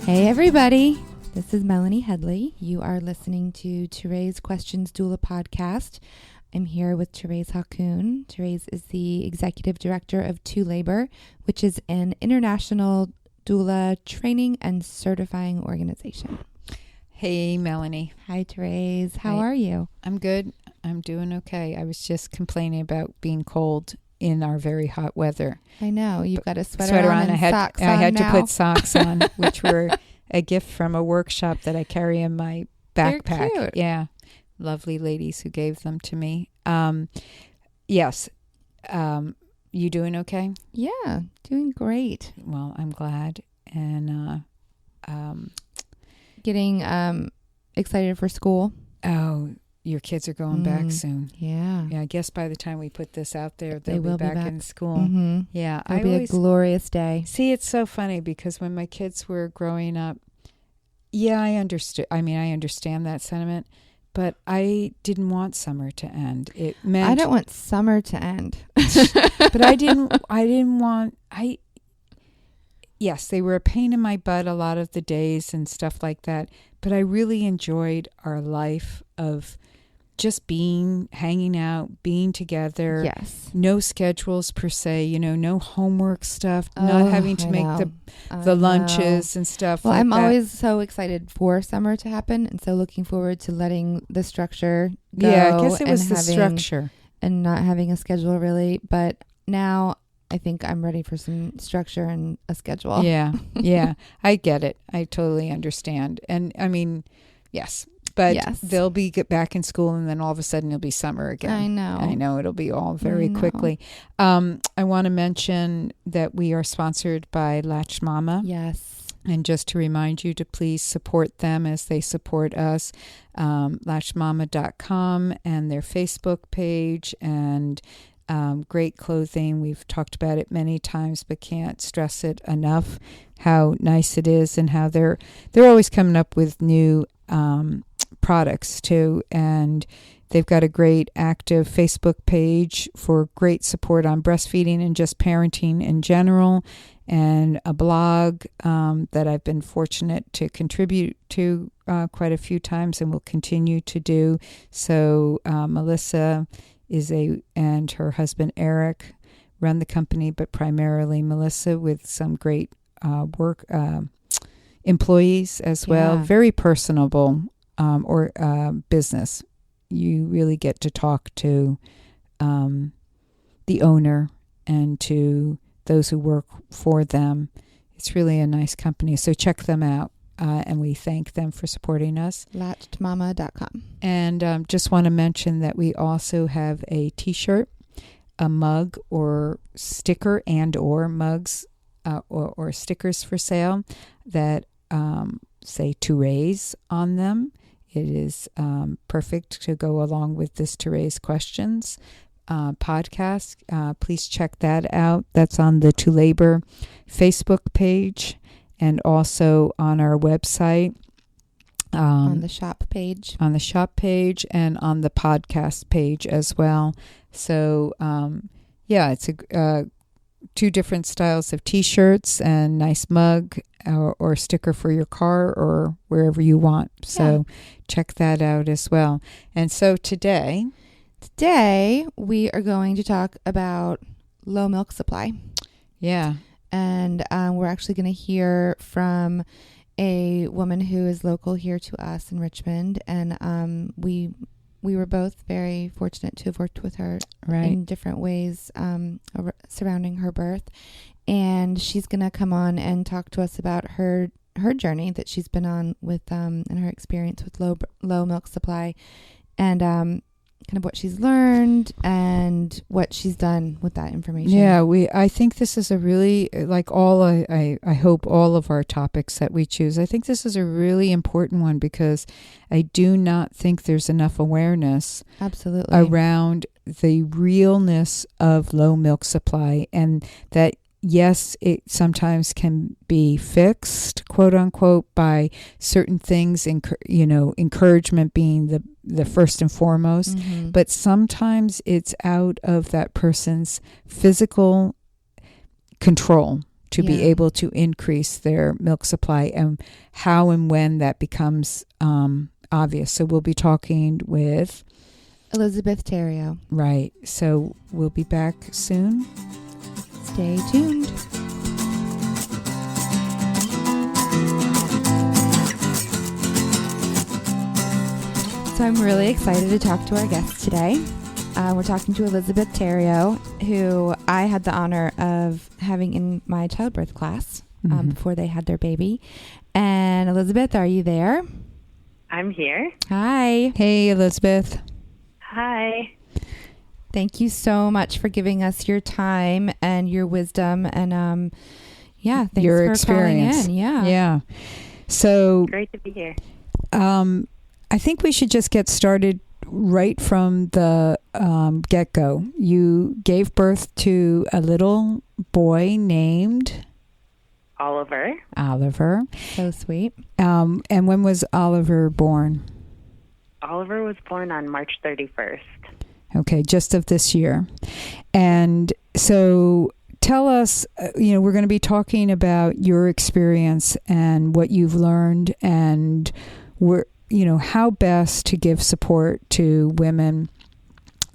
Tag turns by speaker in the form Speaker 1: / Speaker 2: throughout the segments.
Speaker 1: Hey everybody, this is Melanie Headley. You are listening to ToRAISE Questions Doula podcast. I'm here with Thérèse Hakoun. Thérèse is the executive director of ToLabor, which is an international doula training and certifying organization.
Speaker 2: Hey Melanie.
Speaker 1: Hi Thérèse, how are you?
Speaker 2: I'm good. I'm doing okay. I was just complaining about being cold in our very hot weather.
Speaker 1: I know, you've got a sweater on and socks on
Speaker 2: I had
Speaker 1: now.
Speaker 2: to put socks on, which were a gift from a workshop that I carry in my backpack.
Speaker 1: They're cute.
Speaker 2: Yeah. Lovely ladies who gave them to me. Yes. You doing okay?
Speaker 1: Yeah, doing great.
Speaker 2: Well, I'm glad. And
Speaker 1: Getting excited for school.
Speaker 2: oh, your kids are going back soon.
Speaker 1: Yeah.
Speaker 2: Yeah, I guess by the time we put this out there,
Speaker 1: They
Speaker 2: they'll
Speaker 1: will
Speaker 2: be
Speaker 1: be
Speaker 2: back
Speaker 1: back.
Speaker 2: in school.
Speaker 1: Mm-hmm.
Speaker 2: Yeah,
Speaker 1: It'll be a glorious day.
Speaker 2: See, it's so funny because when my kids were growing up, yeah, I understand that sentiment, but I didn't want summer to end. It meant
Speaker 1: I don't want summer to end.
Speaker 2: but I didn't want yes, they were a pain in my butt a lot of the days and stuff like that, but I really enjoyed our life of just hanging out, being together.
Speaker 1: Yes.
Speaker 2: No schedules per se, no homework stuff, not having to make the lunches and stuff
Speaker 1: well,
Speaker 2: like
Speaker 1: I'm
Speaker 2: that.
Speaker 1: always so excited for summer to happen, and so looking forward to letting the structure go.
Speaker 2: Yeah, I guess it was
Speaker 1: and
Speaker 2: the structure.
Speaker 1: And not having a schedule really, but now I think I'm ready for some structure and a schedule.
Speaker 2: Yeah, yeah. I get it. I totally understand. And I mean, yes. But they'll get back in school and then all of a sudden it'll be summer again. I know. It'll be all very quickly. I want to mention that we are sponsored by Latch Mama.
Speaker 1: Yes.
Speaker 2: And just to remind you to please support them as they support us. Latchmama.com and their Facebook page and great clothing. We've talked about it many times, but can't stress it enough how nice it is and how they're always coming up with new products too, and they've got a great active Facebook page for great support on breastfeeding and just parenting in general, and a blog that I've been fortunate to contribute to quite a few times and will continue to do. So Melissa and her husband Eric run the company, but primarily Melissa with some great work employees as well.
Speaker 1: Yeah.
Speaker 2: Very personable business. You really get to talk to the owner and to those who work for them. It's really a nice company. So check them out. And we thank them for supporting us.
Speaker 1: Latchedmama.com.
Speaker 2: And just want to mention that we also have a t-shirt, a mug or sticker or mugs or stickers for sale that say ToRAISE on them. It is perfect to go along with this ToRAISE Questions podcast. Please check that out. That's on the ToLabor Facebook page and also on our website.
Speaker 1: On the shop page.
Speaker 2: On the shop page and on the podcast page as well. So, it's two different styles of t-shirts and nice mug or sticker for your car or wherever you want. So check that out as well. And so today
Speaker 1: we are going to talk about low milk supply.
Speaker 2: Yeah.
Speaker 1: And we're actually going to hear from a woman who is local here to us in Richmond. And we were both very fortunate to have worked with her in different ways surrounding her birth. And she's going to come on and talk to us about her journey that she's been on with and her experience with low milk supply and kind of what she's learned and what she's done with that information.
Speaker 2: Yeah, I think this is a really, like I hope all of our topics that we choose, I think this is a really important one because I do not think there's enough awareness around the realness of low milk supply, and that yes, it sometimes can be fixed, quote unquote, by certain things, encouragement being the first and foremost. Mm-hmm. But sometimes it's out of that person's physical control. to be able to increase their milk supply, and how and when that becomes obvious. So we'll be talking with
Speaker 1: Elizabeth Theriault.
Speaker 2: Right. So we'll be back soon.
Speaker 1: Stay tuned. So I'm really excited to talk to our guest today. We're talking to Elizabeth Theriault, who I had the honor of having in my childbirth class before they had their baby. And Elizabeth, are you there?
Speaker 3: I'm here.
Speaker 2: Hi. Hey, Elizabeth.
Speaker 3: Hi.
Speaker 1: Thank you so much for giving us your time and your wisdom and thanks
Speaker 2: your
Speaker 1: for
Speaker 2: experience.
Speaker 1: Calling in.
Speaker 2: Yeah. So
Speaker 3: great to be here.
Speaker 2: I think we should just get started right from the get-go. You gave birth to a little boy named
Speaker 3: Oliver.
Speaker 1: So sweet.
Speaker 2: And when was Oliver born?
Speaker 3: Oliver was born on March 31st.
Speaker 2: Okay, just of this year. And so tell us, we're going to be talking about your experience and what you've learned and how best to give support to women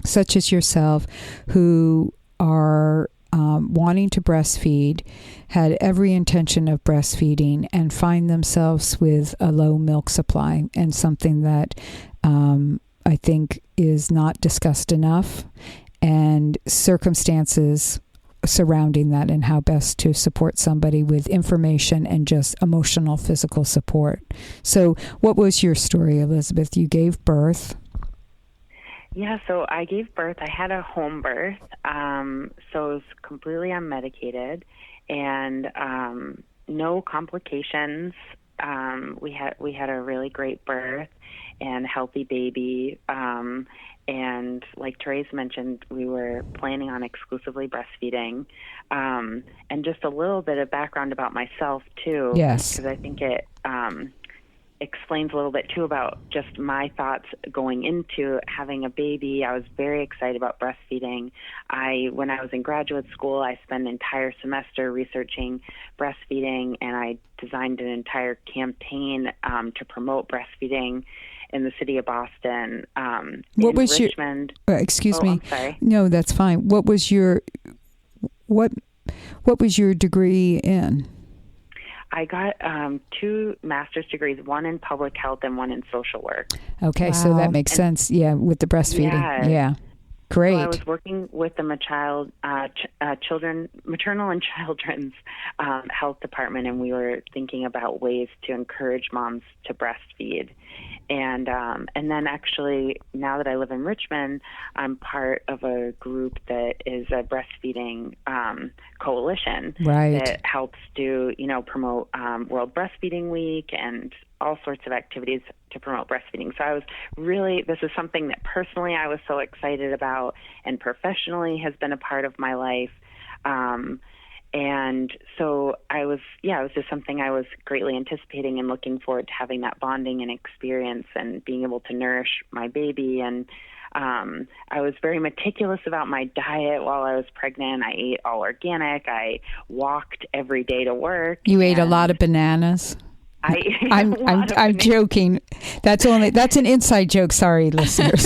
Speaker 2: such as yourself who are wanting to breastfeed, had every intention of breastfeeding, and find themselves with a low milk supply, and something that I think is not discussed enough, and circumstances surrounding that, and how best to support somebody with information and just emotional, physical support. So what was your story, Elizabeth? You gave birth.
Speaker 3: Yeah, so I gave birth. I had a home birth, so it was completely unmedicated, and no complications. We had a really great birth and healthy baby. And like ToRAISE mentioned, we were planning on exclusively breastfeeding. And just a little bit of background about myself too.
Speaker 2: Yes.
Speaker 3: Because I think it explains a little bit too about just my thoughts going into having a baby. I was very excited about breastfeeding. When I was in graduate school, I spent an entire semester researching breastfeeding, and I designed an entire campaign to promote breastfeeding in the city of Boston.
Speaker 2: What was
Speaker 3: Richmond.
Speaker 2: Excuse me.
Speaker 3: I'm sorry.
Speaker 2: No, that's fine. What was your degree in?
Speaker 3: I got 2 master's degrees, one in public health and one in social work.
Speaker 2: Okay, so that makes sense. Yeah, with the breastfeeding. Yeah. Great.
Speaker 3: So I was working with the maternal and children's health department, and we were thinking about ways to encourage moms to breastfeed. And then actually, now that I live in Richmond, I'm part of a group that is a breastfeeding coalition that helps to, promote World Breastfeeding Week and all sorts of activities to promote breastfeeding. So I was this is something that personally I was so excited about, and professionally has been a part of my life. And so it was just something I was greatly anticipating and looking forward to having that bonding and experience and being able to nourish my baby. And I was very meticulous about my diet while I was pregnant. I ate all organic. I walked every day to work.
Speaker 2: You ate a lot of bananas? I'm joking. That's an inside joke. Sorry, listeners.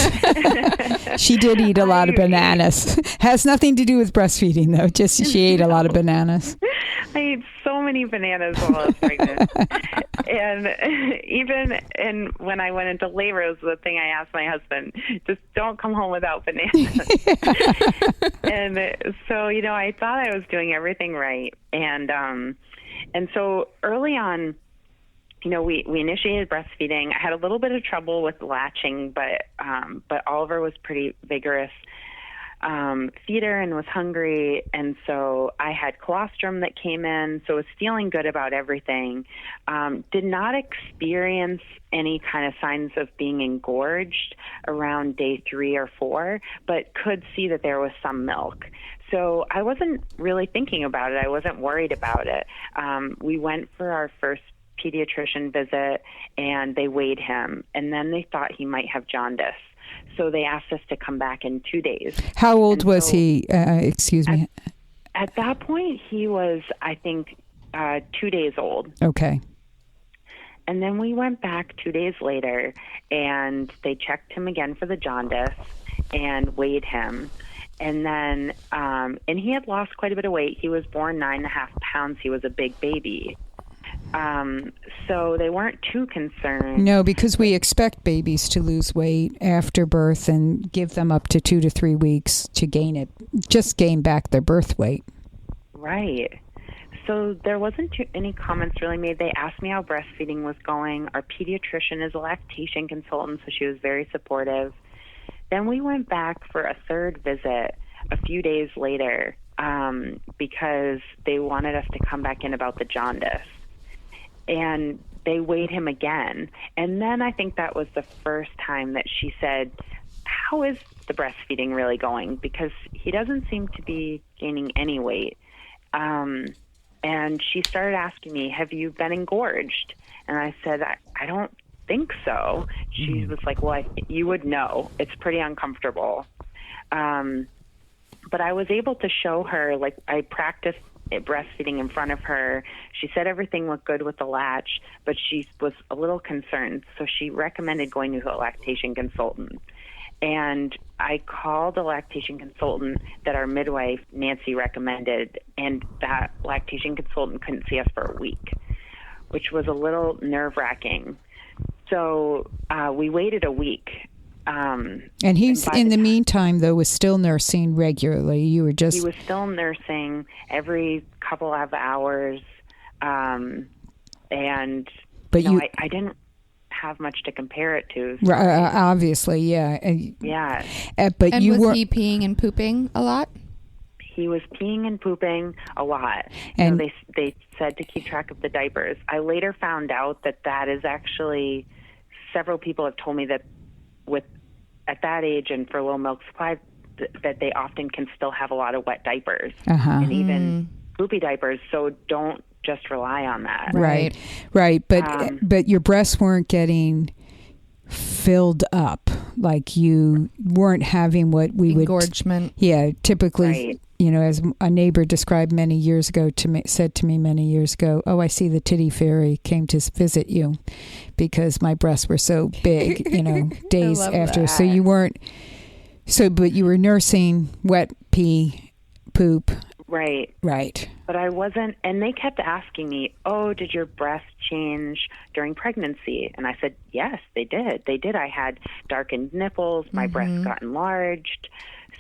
Speaker 2: She did eat a lot of bananas. Has nothing to do with breastfeeding, though. Just she ate a lot of bananas.
Speaker 3: I ate so many bananas while I was pregnant. And when I went into labor, it was the thing I asked my husband, just don't come home without bananas. And so, I thought I was doing everything right. And so early on, we initiated breastfeeding. I had a little bit of trouble with latching, but Oliver was pretty vigorous feeder and was hungry, and so I had colostrum that came in, so I was feeling good about everything. Did not experience any kind of signs of being engorged around day 3 or 4, but could see that there was some milk. So I wasn't really thinking about it. I wasn't worried about it. We went for our first pediatrician visit, and they weighed him, and then they thought he might have jaundice. So they asked us to come back in 2 days.
Speaker 2: How old was he? Excuse me.
Speaker 3: At that point, he was, I think, 2 days old.
Speaker 2: Okay.
Speaker 3: And then we went back 2 days later, and they checked him again for the jaundice and weighed him. And then, and he had lost quite a bit of weight. He was born 9.5 pounds. He was a big baby. So they weren't too concerned.
Speaker 2: No, because we expect babies to lose weight after birth and give them up to 2 to 3 weeks to gain back their birth weight.
Speaker 3: Right. So there wasn't any comments really made. They asked me how breastfeeding was going. Our pediatrician is a lactation consultant, so she was very supportive. Then we went back for a third visit a few days later because they wanted us to come back in about the jaundice. And they weighed him again. And then I think that was the first time that she said, how is the breastfeeding really going? Because he doesn't seem to be gaining any weight. And she started asking me, have you been engorged? And I said, I don't think so. She was like, well, you would know. It's pretty uncomfortable. But I was able to show her, like, I practiced breastfeeding in front of her. She said everything looked good with the latch, but she was a little concerned. So she recommended going to a lactation consultant. And I called a lactation consultant that our midwife, Nancy, recommended, and that lactation consultant couldn't see us for a week, which was a little nerve-wracking. So we waited a week.
Speaker 2: And he's, in the meantime, though, was still nursing regularly. He was
Speaker 3: still nursing every couple of hours. I didn't have much to compare it to. So
Speaker 2: obviously, yeah.
Speaker 3: Yeah.
Speaker 2: But
Speaker 1: and was he peeing and pooping a lot?
Speaker 3: He was peeing and pooping a lot.
Speaker 2: And
Speaker 3: they said to keep track of the diapers. I later found out that is actually, several people have told me that at that age and for low milk supply, that they often can still have a lot of wet diapers and even poopy diapers. So don't just rely on that.
Speaker 2: Right. But your breasts weren't getting filled up. Like you weren't having what we
Speaker 1: engorgement.
Speaker 2: Typically,
Speaker 3: right.
Speaker 2: As a neighbor described many years ago said to me many years ago, oh, I see the titty fairy came to visit you because my breasts were so big, days after.
Speaker 3: That.
Speaker 2: So you weren't, but you were nursing wet pee, poop.
Speaker 3: Right.
Speaker 2: Right.
Speaker 3: But I wasn't, and they kept asking me, oh, did your breasts change during pregnancy? And I said, yes, they did. They did. I had darkened nipples. My breasts got enlarged.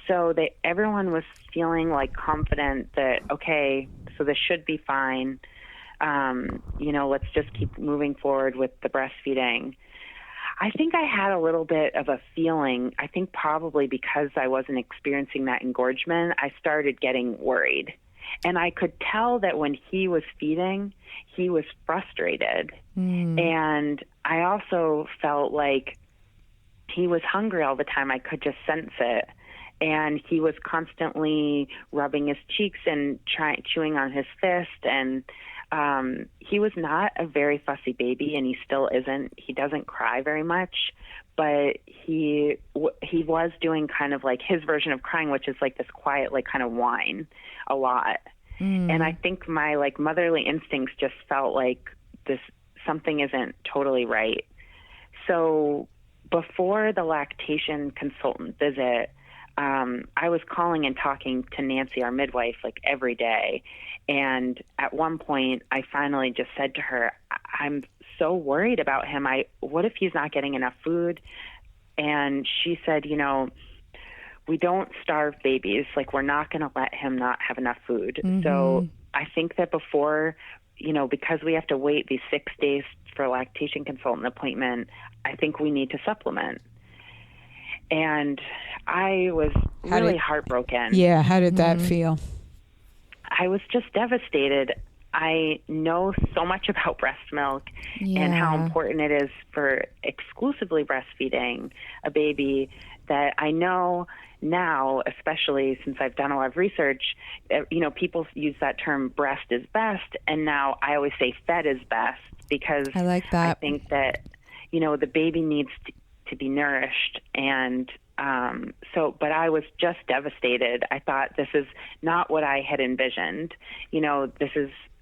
Speaker 3: So everyone was feeling like confident that, okay, so this should be fine. Let's just keep moving forward with the breastfeeding. I think I had a little bit of a feeling, I think probably because I wasn't experiencing that engorgement, I started getting worried. And I could tell that when he was feeding, he was frustrated. And I also felt like he was hungry all the time. I could just sense it. And he was constantly rubbing his cheeks and chewing on his fist. And he was not a very fussy baby, and he still isn't. He doesn't cry very much, but he was doing kind of like his version of crying, which is like this quiet, like kind of whine a lot. And I think my like motherly instincts just felt like something isn't totally right. So before the lactation consultant visit, I was calling and talking to Nancy, our midwife, like every day. And at one point, I finally just said to her, I'm so worried about him. What if he's not getting enough food? And she said, we don't starve babies. Like, we're not going to let him not have enough food. So I think that before, because we have to wait these 6 days for a lactation consultant appointment, I think we need to supplement. And I was really heartbroken.
Speaker 2: Yeah, how did that feel?
Speaker 3: I was just devastated. I know so much about breast milk and how important it is for exclusively breastfeeding a baby that I know now, especially since I've done a lot of research, people use that term breast is best, and now I always say fed is best because
Speaker 1: I like that.
Speaker 3: I think that, the baby needs to be nourished, and but I was just devastated. I thought, this is not what I had envisioned.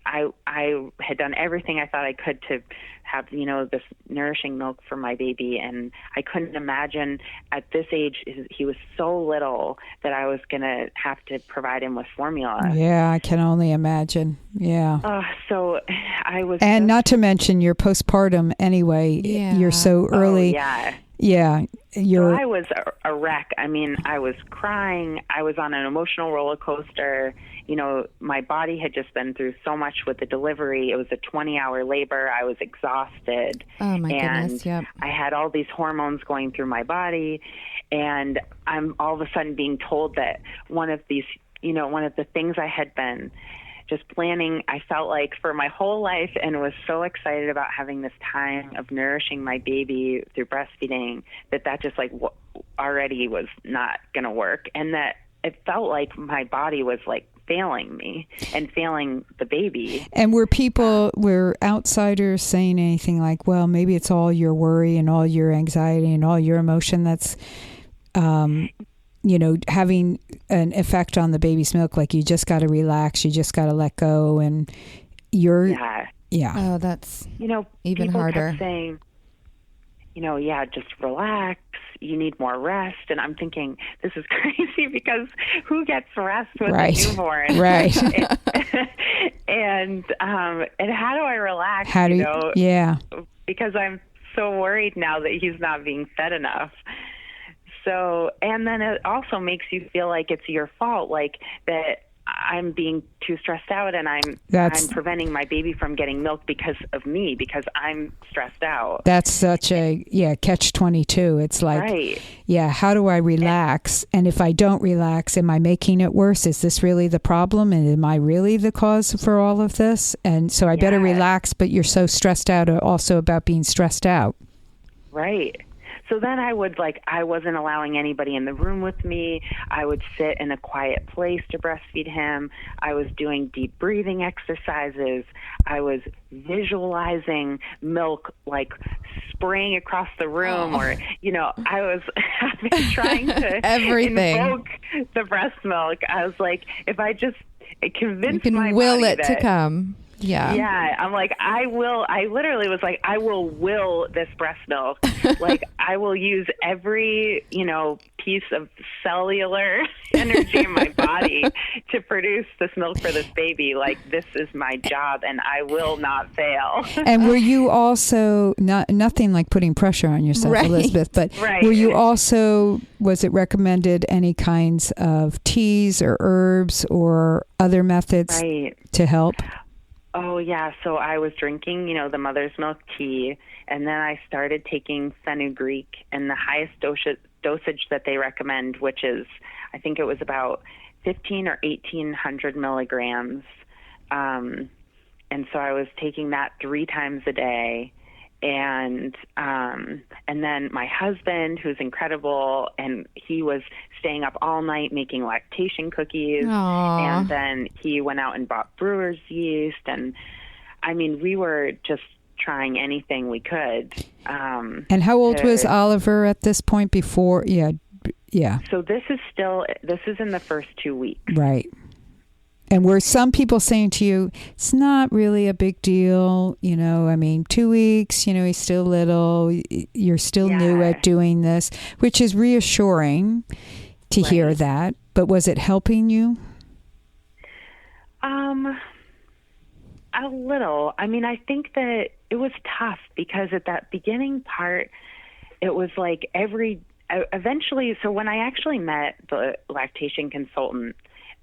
Speaker 3: I had done everything I thought I could to have, this nourishing milk for my baby. And I couldn't imagine at this age, he was so little, that I was going to have to provide him with formula.
Speaker 2: Yeah, I can only imagine. Yeah.
Speaker 3: So I was.
Speaker 2: And not to mention your postpartum anyway.
Speaker 1: Yeah.
Speaker 2: You're so early.
Speaker 3: Oh, yeah.
Speaker 2: Yeah.
Speaker 3: So I was a wreck. I mean, I was crying. I was on an emotional roller coaster. My body had just been through so much with the delivery. It was a 20-hour labor. I was exhausted.
Speaker 1: Oh, my goodness, yep.
Speaker 3: I had all these hormones going through my body, and I'm all of a sudden being told that one of the things I had been just planning, I felt like, for my whole life, and was so excited about having this time of nourishing my baby through breastfeeding, that just like already was not going to work. And that it felt like my body was like failing me and failing the baby.
Speaker 2: And were outsiders saying anything like, well, maybe it's all your worry and all your anxiety and all your emotion that's having an effect on the baby's milk, like you just got to relax, you just got to let go, and yeah.
Speaker 1: Oh, that's even
Speaker 3: people
Speaker 1: harder.
Speaker 3: Kept saying, just relax, you need more rest. And I'm thinking, this is crazy, because who gets rest with a newborn?
Speaker 2: Right.
Speaker 3: And how do I relax?
Speaker 2: Yeah.
Speaker 3: Because I'm so worried now that he's not being fed enough. So, and then it also makes you feel like it's your fault, like that I'm being too stressed out, and I'm preventing my baby from getting milk because of me, because I'm stressed out.
Speaker 2: That's such a catch-22. It's like, right. How do I relax? And if I don't relax, am I making it worse? Is this really the problem? And am I really the cause for all of this? And so I better relax, but you're so stressed out also about being stressed out.
Speaker 3: Right. So then I wasn't allowing anybody in the room with me. I would sit in a quiet place to breastfeed him. I was doing deep breathing exercises. I was visualizing milk like spraying across the room, or, I was trying to invoke the breast milk. I was like, if I just convince my
Speaker 1: will
Speaker 3: body
Speaker 1: it to come. Yeah.
Speaker 3: I'm like, I literally was like, I will will this breast milk. Like, I will use every, piece of cellular energy in my body to produce this milk for this baby. Like, this is my job, and I will not fail.
Speaker 2: And were you also, nothing like putting pressure on yourself, right, Elizabeth, but were you also, was it recommended any kinds of teas or herbs or other methods to help?
Speaker 3: Oh, yeah. So I was drinking, the mother's milk tea, and then I started taking fenugreek, and the highest dosage that they recommend, which is, I think it was about 1,500 or 1,800 milligrams. And so I was taking that 3 times a day. And then my husband, who's incredible, and he was staying up all night making lactation cookies.
Speaker 1: Aww.
Speaker 3: And then he went out and bought brewer's yeast. And I mean, we were just trying anything we could.
Speaker 2: And how old was Oliver at this point before? Yeah.
Speaker 3: So this is in the first 2 weeks.
Speaker 2: Right. And were some people saying to you, it's not really a big deal, 2 weeks, he's still little, you're still new at doing this, which is reassuring to hear that. But was it helping you?
Speaker 3: A little. I mean, I think that it was tough, because at that beginning part, it was like eventually, so when I actually met the lactation consultant,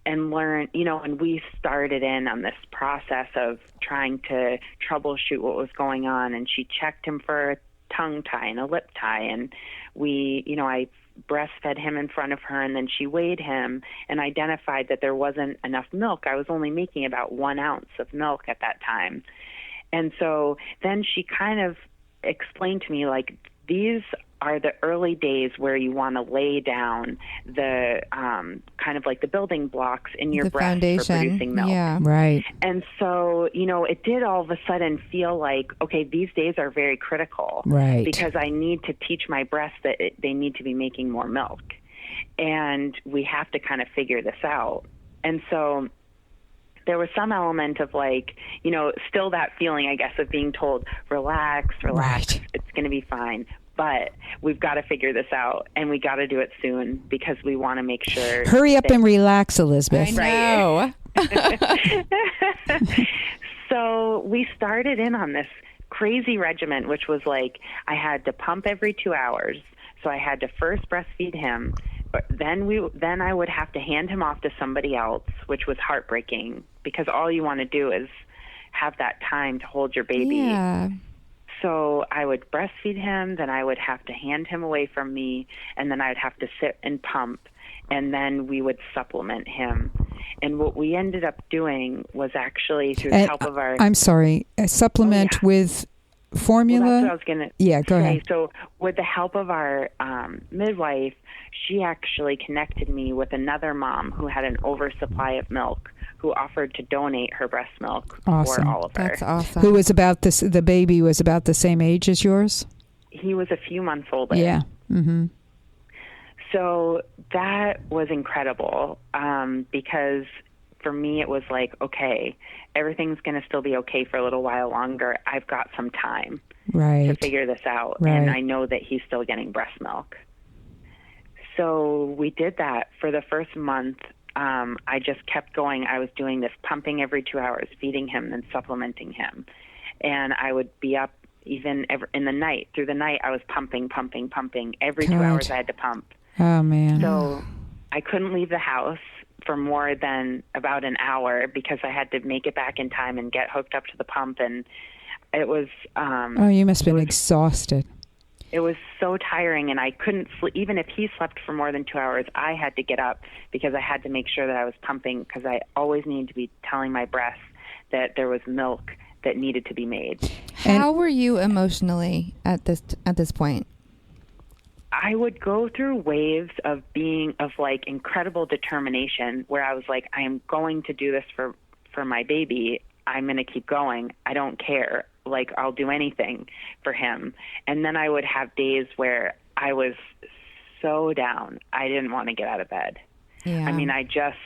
Speaker 3: and learn, and we started in on this process of trying to troubleshoot what was going on. And she checked him for a tongue tie and a lip tie. And I breastfed him in front of her, and then she weighed him and identified that there wasn't enough milk. I was only making about 1 ounce of milk at that time. And so then she kind of explained to me, like, these are the early days where you want to lay down the kind of like the building blocks in your breast
Speaker 1: foundation
Speaker 3: for producing milk.
Speaker 1: Yeah.
Speaker 2: Right.
Speaker 3: And so, it did all of a sudden feel like, okay, these days are very critical.
Speaker 2: Right.
Speaker 3: Because I need to teach my breasts that they need to be making more milk. And we have to kind of figure this out. And so there was some element of like, still that feeling, I guess, of being told, relax,
Speaker 2: Right.
Speaker 3: it's going to be fine. But we've got to figure this out, and we got to do it soon because we want to make sure.
Speaker 2: Hurry up and relax, Elizabeth.
Speaker 1: I know.
Speaker 3: So we started in on this crazy regimen, which was like I had to pump every 2 hours. So I had to first breastfeed him. But then I would have to hand him off to somebody else, which was heartbreaking because all you want to do is have that time to hold your baby.
Speaker 1: Yeah.
Speaker 3: So I would breastfeed him, then I would have to hand him away from me, and then I'd have to sit and pump, and then we would supplement him. And what we ended up doing was actually through the help of our...
Speaker 2: I'm sorry, a supplement with formula?
Speaker 3: Well, that's what I was going to
Speaker 2: go
Speaker 3: say.
Speaker 2: ahead.
Speaker 3: So with the help of our midwife, she actually connected me with another mom who had an oversupply of milk, who offered to donate her breast milk for Oliver.
Speaker 1: That's awesome.
Speaker 2: Who was the baby was about the same age as yours?
Speaker 3: He was a few months older.
Speaker 2: Yeah. Mm-hmm.
Speaker 3: So that was incredible because for me it was like, okay, everything's going to still be okay for a little while longer. I've got some time to figure this out, and I know that he's still getting breast milk. So we did that for the first month. I just kept going. I was doing this pumping every 2 hours, feeding him and supplementing him. And I would be up even in the night. Through the night, I was pumping. Every 2 hours I had to pump.
Speaker 2: Oh, man.
Speaker 3: So I couldn't leave the house for more than about an hour because I had to make it back in time and get hooked up to the pump. And it was...
Speaker 2: you must have been exhausted.
Speaker 3: It was so tiring, and I couldn't sleep. Even if he slept for more than 2 hours, I had to get up because I had to make sure that I was pumping because I always needed to be telling my breasts that there was milk that needed to be made.
Speaker 1: How were you emotionally at this point?
Speaker 3: I would go through waves of like incredible determination where I was like, I am going to do this for my baby. I'm going to keep going. I don't care. Like, I'll do anything for him. And then I would have days where I was so down, I didn't want to get out of bed.
Speaker 1: Yeah.
Speaker 3: I mean, I just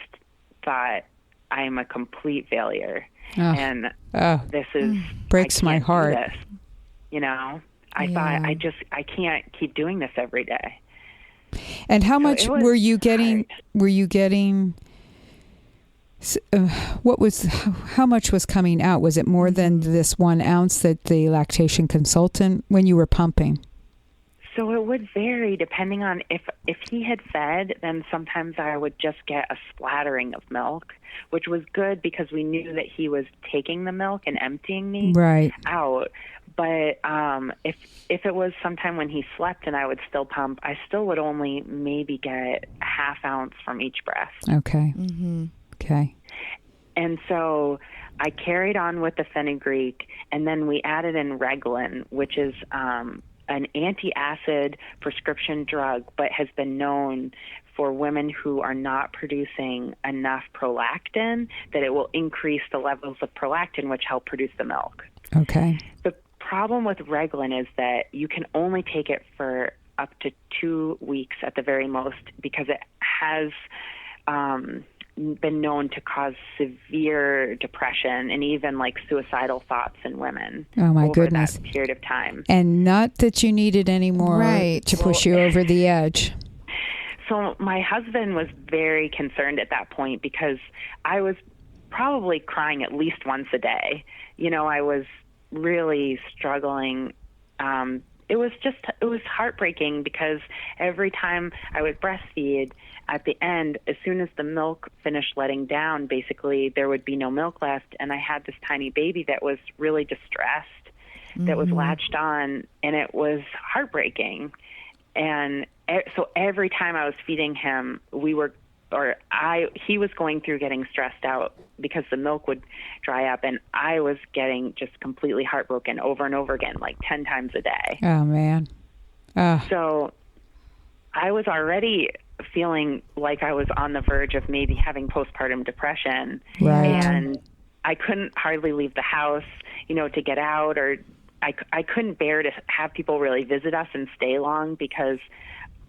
Speaker 3: thought I am a complete failure. And this is...
Speaker 2: breaks my heart.
Speaker 3: I thought, I can't keep doing this every day.
Speaker 2: And how much were you getting... how much was coming out? Was it more than this 1 ounce that the lactation consultant when you were pumping?
Speaker 3: So it would vary depending on if he had fed, then sometimes I would just get a splattering of milk, which was good because we knew that he was taking the milk and emptying me out. But if it was sometime when he slept and I would still pump, I still would only maybe get a half ounce from each breast.
Speaker 2: Okay.
Speaker 1: Mm-hmm.
Speaker 2: Okay.
Speaker 3: And so I carried on with the fenugreek, and then we added in Reglan, which is an anti-acid prescription drug, but has been known for women who are not producing enough prolactin, that it will increase the levels of prolactin, which help produce the milk.
Speaker 2: Okay.
Speaker 3: The problem with Reglan is that you can only take it for up to 2 weeks at the very most because it has... been known to cause severe depression and even like suicidal thoughts in women.
Speaker 2: Oh my
Speaker 3: over
Speaker 2: goodness.
Speaker 3: that period of time.
Speaker 2: And not that you needed any more to push you over the edge.
Speaker 3: So my husband was very concerned at that point because I was probably crying at least once a day. I was really struggling. It was heartbreaking because every time I would breastfeed, at the end, as soon as the milk finished letting down, basically there would be no milk left, and I had this tiny baby that was really distressed, that was latched on, and it was heartbreaking. And so every time I was feeding him, he was going through getting stressed out because the milk would dry up, and I was getting just completely heartbroken over and over again, like 10 times a day.
Speaker 2: Oh, man.
Speaker 3: So I was already feeling like I was on the verge of maybe having postpartum depression.
Speaker 2: Right.
Speaker 3: And I couldn't hardly leave the house, to get out, or I couldn't bear to have people really visit us and stay long because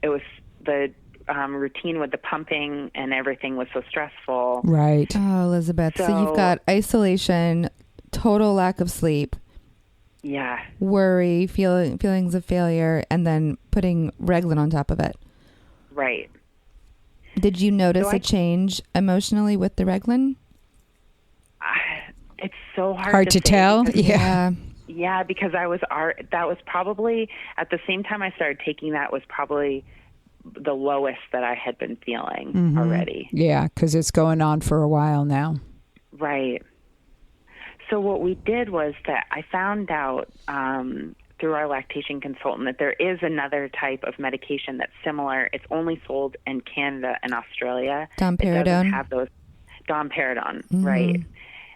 Speaker 3: it was the routine with the pumping and everything was so stressful.
Speaker 2: Right.
Speaker 1: Oh, Elizabeth. So you've got isolation, total lack of sleep.
Speaker 3: Yeah.
Speaker 1: Worry, feelings of failure, and then putting Reglan on top of it.
Speaker 3: Right.
Speaker 1: Did you notice a change emotionally with the Reglan?
Speaker 3: It's so
Speaker 2: hard to tell.
Speaker 1: Yeah.
Speaker 3: Yeah, because that was probably, at the same time I started taking that, was probably the lowest that I had been feeling already.
Speaker 2: Yeah, because it's going on for a while now.
Speaker 3: Right. So what we did was that I found out through our lactation consultant that there is another type of medication that's similar. It's only sold in Canada and Australia.
Speaker 1: Domperidone.
Speaker 3: It doesn't have those domperidone, right?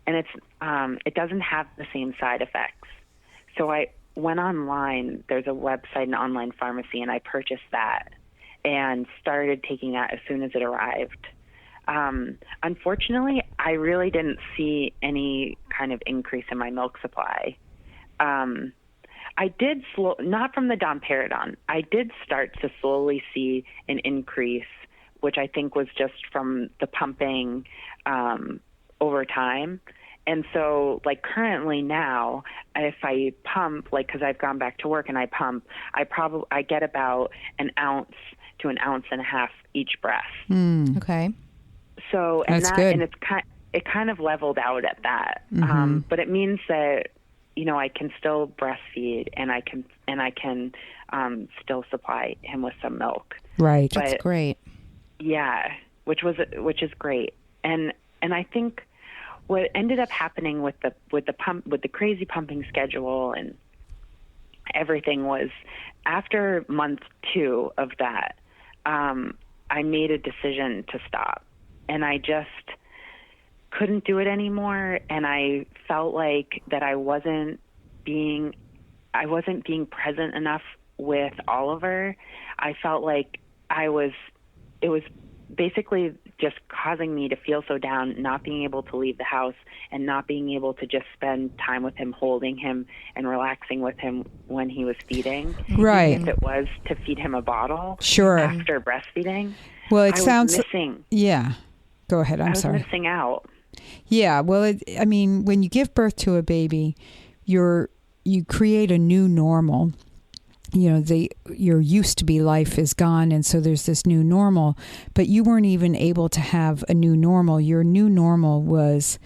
Speaker 3: And it doesn't have the same side effects. So I went online. There's a website, an online pharmacy, and I purchased that and started taking that as soon as it arrived. Unfortunately, I really didn't see any kind of increase in my milk supply. I did not from the domperidone. I did start to slowly see an increase, which I think was just from the pumping over time. And so, currently now, if I pump, because I've gone back to work and I pump, I get about an ounce to an ounce and a half each breath.
Speaker 1: Okay.
Speaker 3: So,
Speaker 2: That's good.
Speaker 3: And it kind of leveled out at that. But it means that, I can still breastfeed and I can still supply him with some milk.
Speaker 2: Right.
Speaker 1: That's great.
Speaker 3: Yeah, which is great. And I think what ended up happening with the crazy pumping schedule and everything was, after month 2 of that, I made a decision to stop, and I just couldn't do it anymore. And I felt like that I wasn't being present enough with Oliver. I felt like it was basically just causing me to feel so down, not being able to leave the house and not being able to just spend time with him, holding him and relaxing with him when he was feeding.
Speaker 2: Right.
Speaker 3: Even if it was to feed him a bottle.
Speaker 2: Sure.
Speaker 3: After breastfeeding.
Speaker 2: Well, it
Speaker 3: I
Speaker 2: sounds
Speaker 3: was missing.
Speaker 2: Yeah. Go ahead. I'm sorry.
Speaker 3: I was missing out.
Speaker 2: Yeah. Well, when you give birth to a baby, you create a new normal. Your used to be life is gone, and so there's this new normal, but you weren't even able to have a new normal. Your new normal was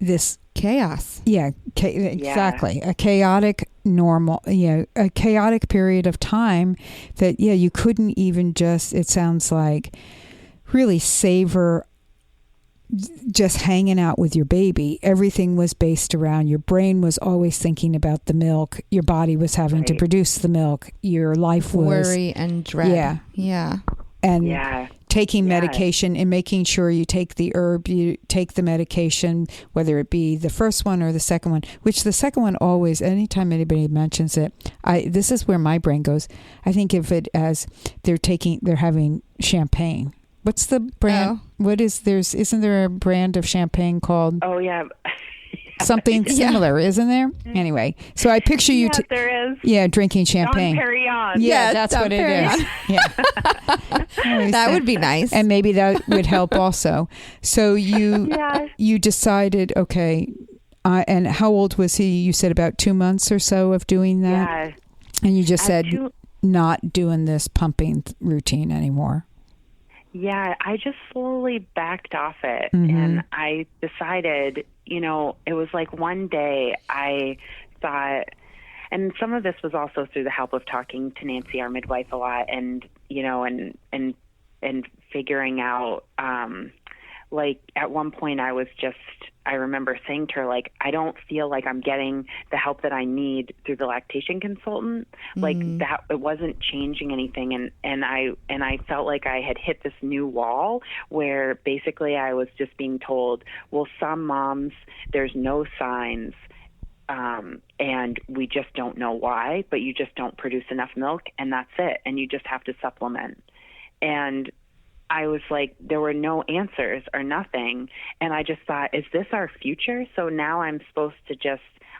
Speaker 2: this
Speaker 1: chaos.
Speaker 2: Yeah, exactly. A chaotic normal, a chaotic period of time that, you couldn't even it sounds like, really savor just hanging out with your baby. Everything was based around, your brain was always thinking about the milk. Your body was having to produce the milk. Your life was
Speaker 1: worry and dread. Yeah.
Speaker 2: And taking medication and making sure you take the herb, you take the medication, whether it be the first one or the second one, which the second one always, anytime anybody mentions it, this is where my brain goes. I think of it as they're having champagne. What's the brand? Isn't there a brand of champagne called?
Speaker 3: Oh, yeah.
Speaker 2: Something similar, isn't there? Anyway, so I picture you.
Speaker 3: Yeah, there is.
Speaker 2: Yeah, drinking champagne.
Speaker 3: Dom Perignon.
Speaker 2: Yeah, that's what it is. Yeah.
Speaker 1: That would be nice.
Speaker 2: And maybe that would help also. So you decided, okay, and how old was he? You said about 2 months or so of doing that?
Speaker 3: Yeah.
Speaker 2: And you just said, not doing this pumping routine anymore.
Speaker 3: Yeah, I just slowly backed off it, and I decided, it was like one day I thought, and some of this was also through the help of talking to Nancy, our midwife, a lot, and figuring out, at one point I remember saying to her, I don't feel like I'm getting the help that I need through the lactation consultant. That it wasn't changing anything. And I felt like I had hit this new wall where basically I was just being told, well, some moms, there's no signs. and we just don't know why, but you just don't produce enough milk, and that's it, and you just have to supplement. And I was like, there were no answers or nothing, and I just thought, is this our future? So now I'm supposed to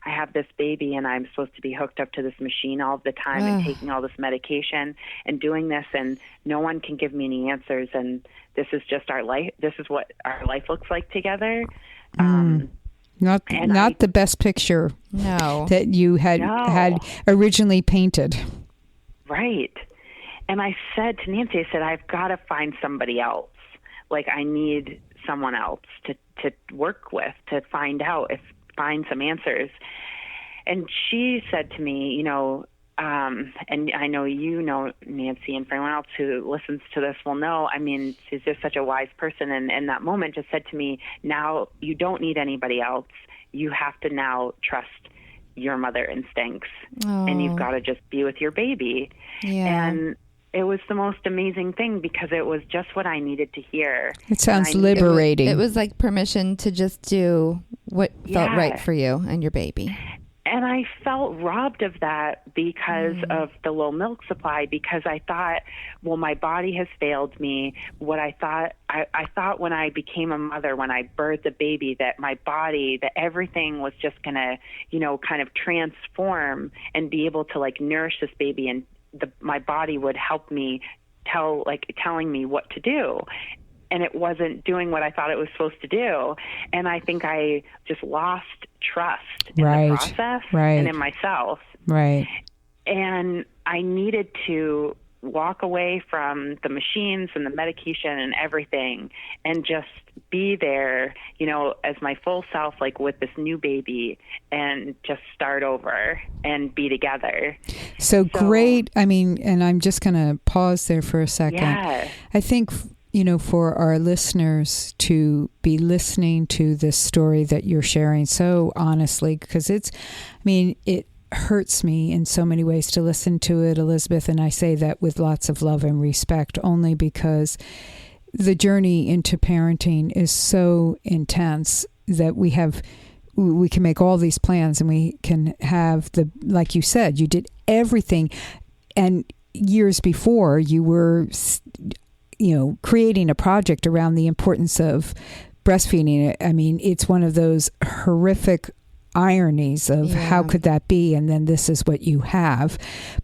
Speaker 3: I have this baby, and I'm supposed to be hooked up to this machine all the time and taking all this medication and doing this, and no one can give me any answers, and this is just our life. This is what our life looks like together.
Speaker 2: Not the best picture that you had originally painted.
Speaker 3: Right. And I said to Nancy, I said, I've got to find somebody else. Like, I need someone else to work with, to find some answers. And she said to me, and I know Nancy, and for anyone else who listens to this will know, I mean, she's just such a wise person. And in that moment just said to me, now you don't need anybody else. You have to now trust your mother instincts, and you've got to just be with your baby.
Speaker 1: Yeah.
Speaker 3: And it was the most amazing thing, because it was just what I needed to hear.
Speaker 2: It sounds liberating.
Speaker 1: It was like permission to just do what felt right for you and your baby.
Speaker 3: And I felt robbed of that because of the low milk supply, because I thought, well, my body has failed me. What I thought when I became a mother, when I birthed the baby, that my body, that everything was just going to, kind of transform and be able to like nourish this baby, and my body would help me telling me what to do. And it wasn't doing what I thought it was supposed to do. And I think I just lost trust in the process and in myself.
Speaker 2: Right.
Speaker 3: And I needed to walk away from the machines and the medication and everything, and just be there, as my full self, like with this new baby, and just start over and be together.
Speaker 2: So great. I mean, and I'm just going to pause there for a second.
Speaker 3: Yeah.
Speaker 2: I think, for our listeners to be listening to this story that you're sharing so honestly, because it hurts me in so many ways to listen to it, Elizabeth, and I say that with lots of love and respect, only because the journey into parenting is so intense that we can make all these plans, and we can have like you said, you did everything, and years before you were creating a project around the importance of breastfeeding. I mean, it's one of those horrific ironies of how could that be, and then this is what you have.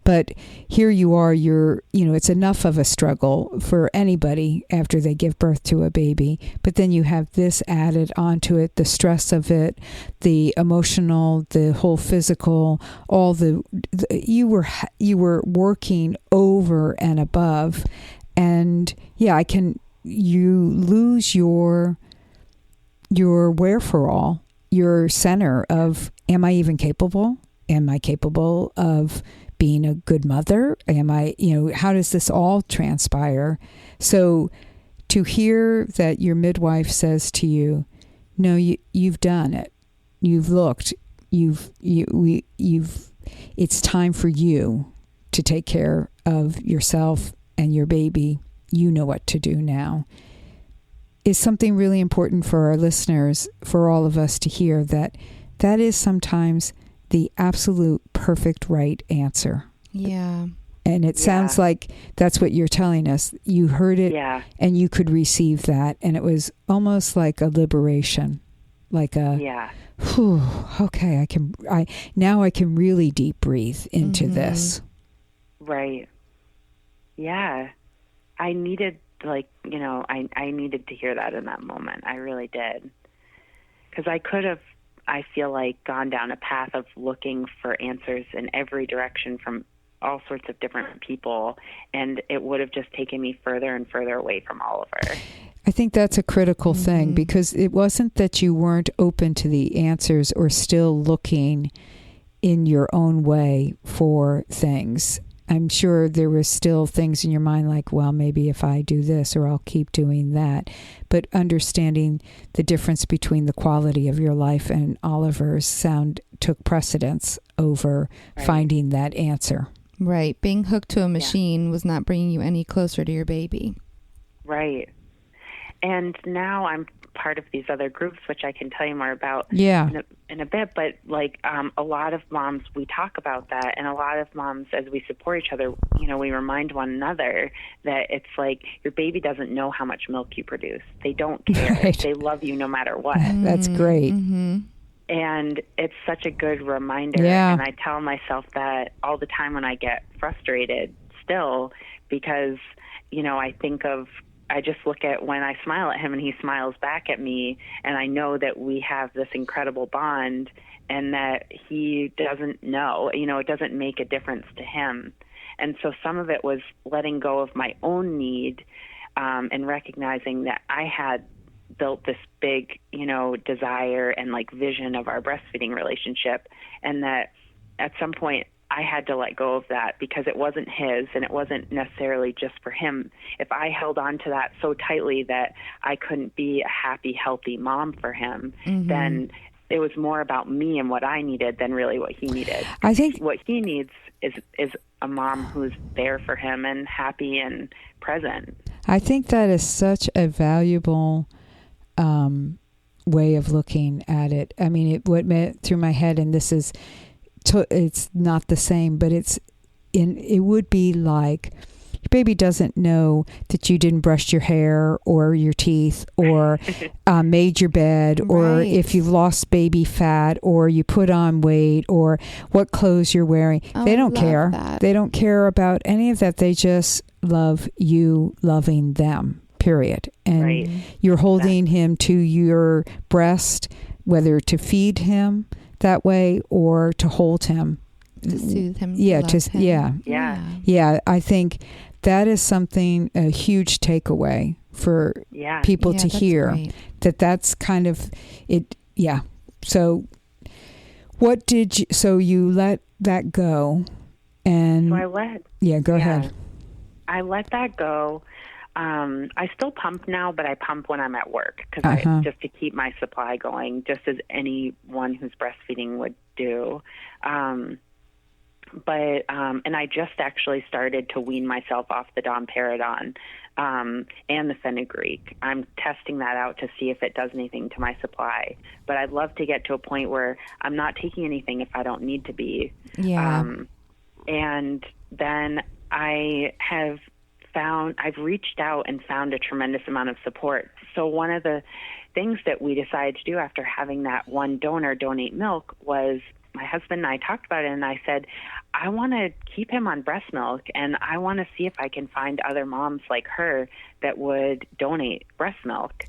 Speaker 2: But here you are, it's enough of a struggle for anybody after they give birth to a baby, but then you have this added onto it, the stress of it, the emotional, the whole physical, all you were working over and above. And you lose your wherefore, your center of, am I even capable? Am I capable of being a good mother? Am I, how does this all transpire? So to hear that your midwife says to you, no, you've done it. You've looked, it's time for you to take care of yourself and your baby. You know what to do now, is something really important for our listeners, for all of us to hear, that is sometimes the absolute perfect right answer.
Speaker 1: Yeah.
Speaker 2: And it sounds like that's what you're telling us. You heard it and you could receive that. And it was almost like a liberation, like whew, okay, I can really deep breathe into this.
Speaker 3: Right. Yeah. I needed I needed to hear that in that moment. I really did. Because I could have, I feel like, gone down a path of looking for answers in every direction from all sorts of different people, and it would have just taken me further and further away from Oliver.
Speaker 2: I think that's a critical thing, because it wasn't that you weren't open to the answers or still looking in your own way for things. I'm sure there were still things in your mind like, well, maybe if I do this, or I'll keep doing that. But understanding the difference between the quality of your life and Oliver's took precedence over finding that answer.
Speaker 1: Right. Being hooked to a machine was not bringing you any closer to your baby.
Speaker 3: Right. And now part of these other groups, which I can tell you more about in a bit. But like a lot of moms, we talk about that, and a lot of moms, as we support each other, we remind one another that it's like your baby doesn't know how much milk you produce. They don't care.
Speaker 2: Right.
Speaker 3: They love you no matter what.
Speaker 2: That's great.
Speaker 1: Mm-hmm.
Speaker 3: And it's such a good reminder.
Speaker 2: Yeah.
Speaker 3: And I tell myself that all the time when I get frustrated still, because, I just look at when I smile at him and he smiles back at me, and I know that we have this incredible bond and that he doesn't know, it doesn't make a difference to him. And so some of it was letting go of my own need and recognizing that I had built this big, desire and like vision of our breastfeeding relationship, and that at some point I had to let go of that because it wasn't his and it wasn't necessarily just for him. If I held on to that so tightly that I couldn't be a happy, healthy mom for him, then it was more about me and what I needed than really what he needed.
Speaker 2: I think
Speaker 3: what he needs is a mom who's there for him and happy and present.
Speaker 2: I think that is such a valuable way of looking at it. I mean, what went through my head, and this is, it's not the same, but it would be like your baby doesn't know that you didn't brush your hair or your teeth or made your bed, or if you've lost baby fat or you put on weight or what clothes you're wearing. They don't care.
Speaker 1: That.
Speaker 2: They don't care about any of that. They just love you loving them. Period. And you're holding him to your breast, whether to feed him that way or to hold him,
Speaker 1: to soothe him.
Speaker 2: Yeah. I think that is something, a huge takeaway for people to hear.
Speaker 1: Great.
Speaker 2: That's kind of it. Yeah. So so you let that go, and
Speaker 3: so I let.
Speaker 2: Yeah. Go ahead.
Speaker 3: I let that go. I still pump now, but I pump when I'm at work because just to keep my supply going, just as anyone who's breastfeeding would do. And I just actually started to wean myself off the domperidone and the fenugreek. I'm testing that out to see if it does anything to my supply. But I'd love to get to a point where I'm not taking anything if I don't need to be.
Speaker 1: Yeah.
Speaker 3: And then I've reached out and found a tremendous amount of support. So one of the things that we decided to do after having that one donor donate milk was my husband and I talked about it, and I said, I want to keep him on breast milk, and I want to see if I can find other moms like her that would donate breast milk.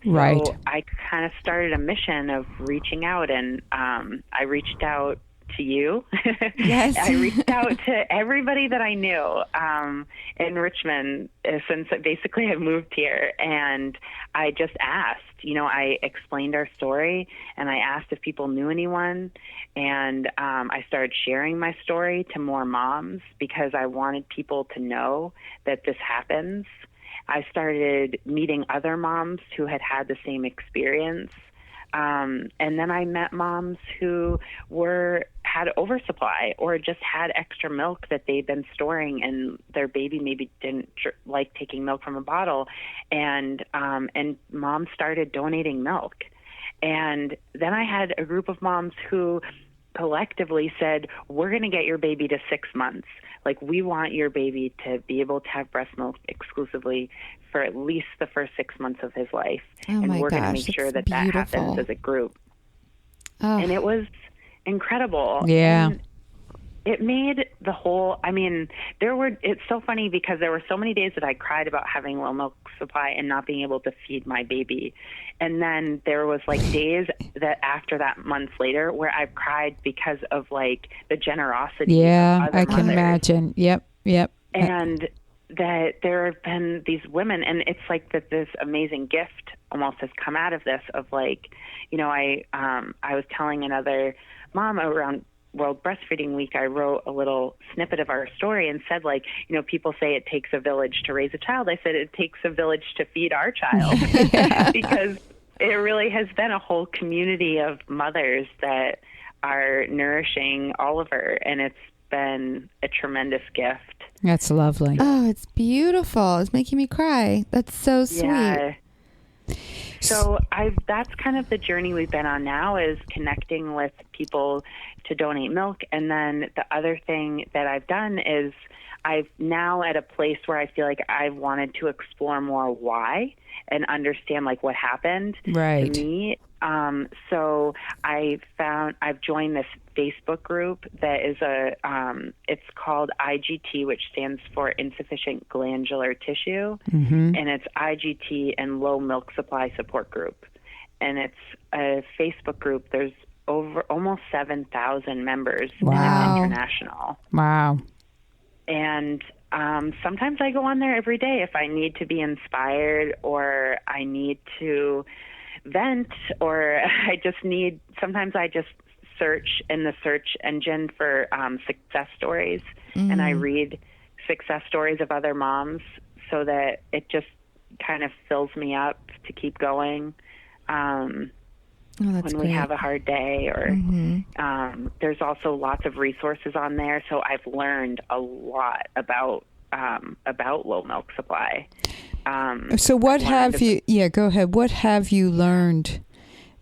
Speaker 2: Right.
Speaker 3: So I kind of started a mission of reaching out, and I reached out to you.
Speaker 1: Yes.
Speaker 3: I reached out to everybody that I knew in Richmond since basically I moved here, and I just asked, I explained our story, and I asked if people knew anyone, and I started sharing my story to more moms because I wanted people to know that this happens. I started meeting other moms who had the same experience. And then I met moms who had oversupply or just had extra milk that they'd been storing, and their baby maybe didn't like taking milk from a bottle, and moms started donating milk. And then I had a group of moms who collectively said, we're going to get your baby to 6 months. Like, we want your baby to be able to have breast milk exclusively for at least the first 6 months of his life. And we're going to make sure that happens as a group.
Speaker 1: Oh.
Speaker 3: And it was incredible.
Speaker 2: Yeah.
Speaker 3: And it made the whole, it's so funny because there were so many days that I cried about having low milk supply and not being able to feed my baby. And then there was like days that after that, months later, where I've cried because of like the generosity.
Speaker 2: Yeah,
Speaker 3: of other
Speaker 2: I can
Speaker 3: mothers.
Speaker 2: imagine. Yep.
Speaker 3: And that there have been these women, and it's like that this amazing gift almost has come out of this of like, I was telling another mom around World Breastfeeding Week, I wrote a little snippet of our story and said, like, people say it takes a village to raise a child. I said it takes a village to feed our child because it really has been a whole community of mothers that are nourishing Oliver, and it's been a tremendous gift.
Speaker 2: That's lovely.
Speaker 1: Oh, it's beautiful. It's making me cry. That's so sweet.
Speaker 3: Yeah. So that's kind of the journey we've been on now, is connecting with people to donate milk. And then the other thing that I've done is I've now at a place where I feel like I've wanted to explore more why and understand like what happened to me. So I've joined this Facebook group that is it's called IGT, which stands for insufficient glandular tissue. And it's IGT and low milk supply support group. And it's a Facebook group. There's over almost 7,000 members.
Speaker 2: Wow.
Speaker 3: And it's international.
Speaker 2: Wow.
Speaker 3: And sometimes I go on there every day if I need to be inspired, or I need to vent, or sometimes I just search in the search engine for success stories, and I read success stories of other moms so that it just kind of fills me up to keep going. When we have a hard day, or there's also lots of resources on there. So I've learned a lot about low milk supply.
Speaker 2: So what have you? Yeah, go ahead. What have you learned?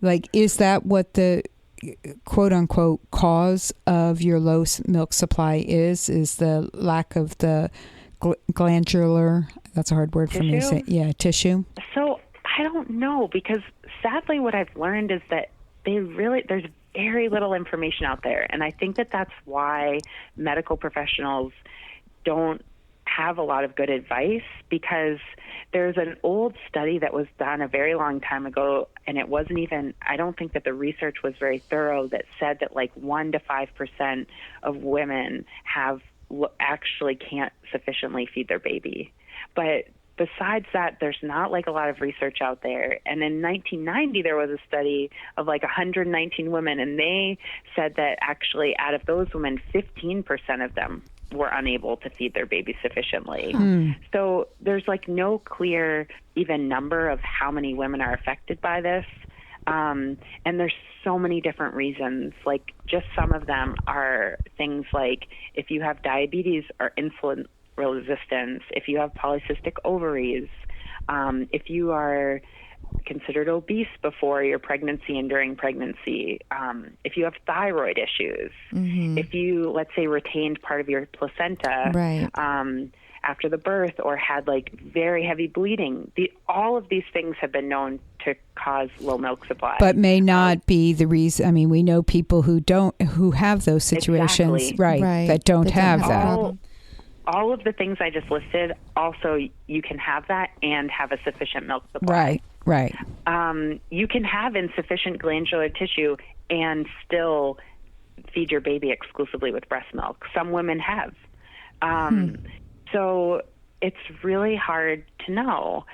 Speaker 2: Like, is that what the quote unquote cause of your low milk supply is? Is the lack of the glandular? That's a hard word for me to say. Yeah, tissue.
Speaker 3: So I don't know, because sadly what I've learned is that there's very little information out there. And I think that that's why medical professionals don't have a lot of good advice, because there's an old study that was done a very long time ago, and it wasn't even, I don't think that the research was very thorough, that said that like 1 to 5% of women actually can't sufficiently feed their baby. But besides that, there's not like a lot of research out there. And in 1990, there was a study of like 119 women, and they said that actually out of those women, 15% of them were unable to feed their baby sufficiently. So there's like no clear even number of how many women are affected by this. And there's so many different reasons. Like, just some of them are things like if you have diabetes or insulin resistance, if you have polycystic ovaries, if you are considered obese before your pregnancy and during pregnancy, if you have thyroid issues, if you, let's say, retained part of your placenta after the birth, or had like very heavy bleeding, all of these things have been known to cause low milk supply,
Speaker 2: but may not be the reason. I mean, we know people who have those situations, that don't have that.
Speaker 3: All of the things I just listed, also you can have that and have a sufficient milk supply.
Speaker 2: Right.
Speaker 3: You can have insufficient glandular tissue and still feed your baby exclusively with breast milk. Some women have. So it's really hard to know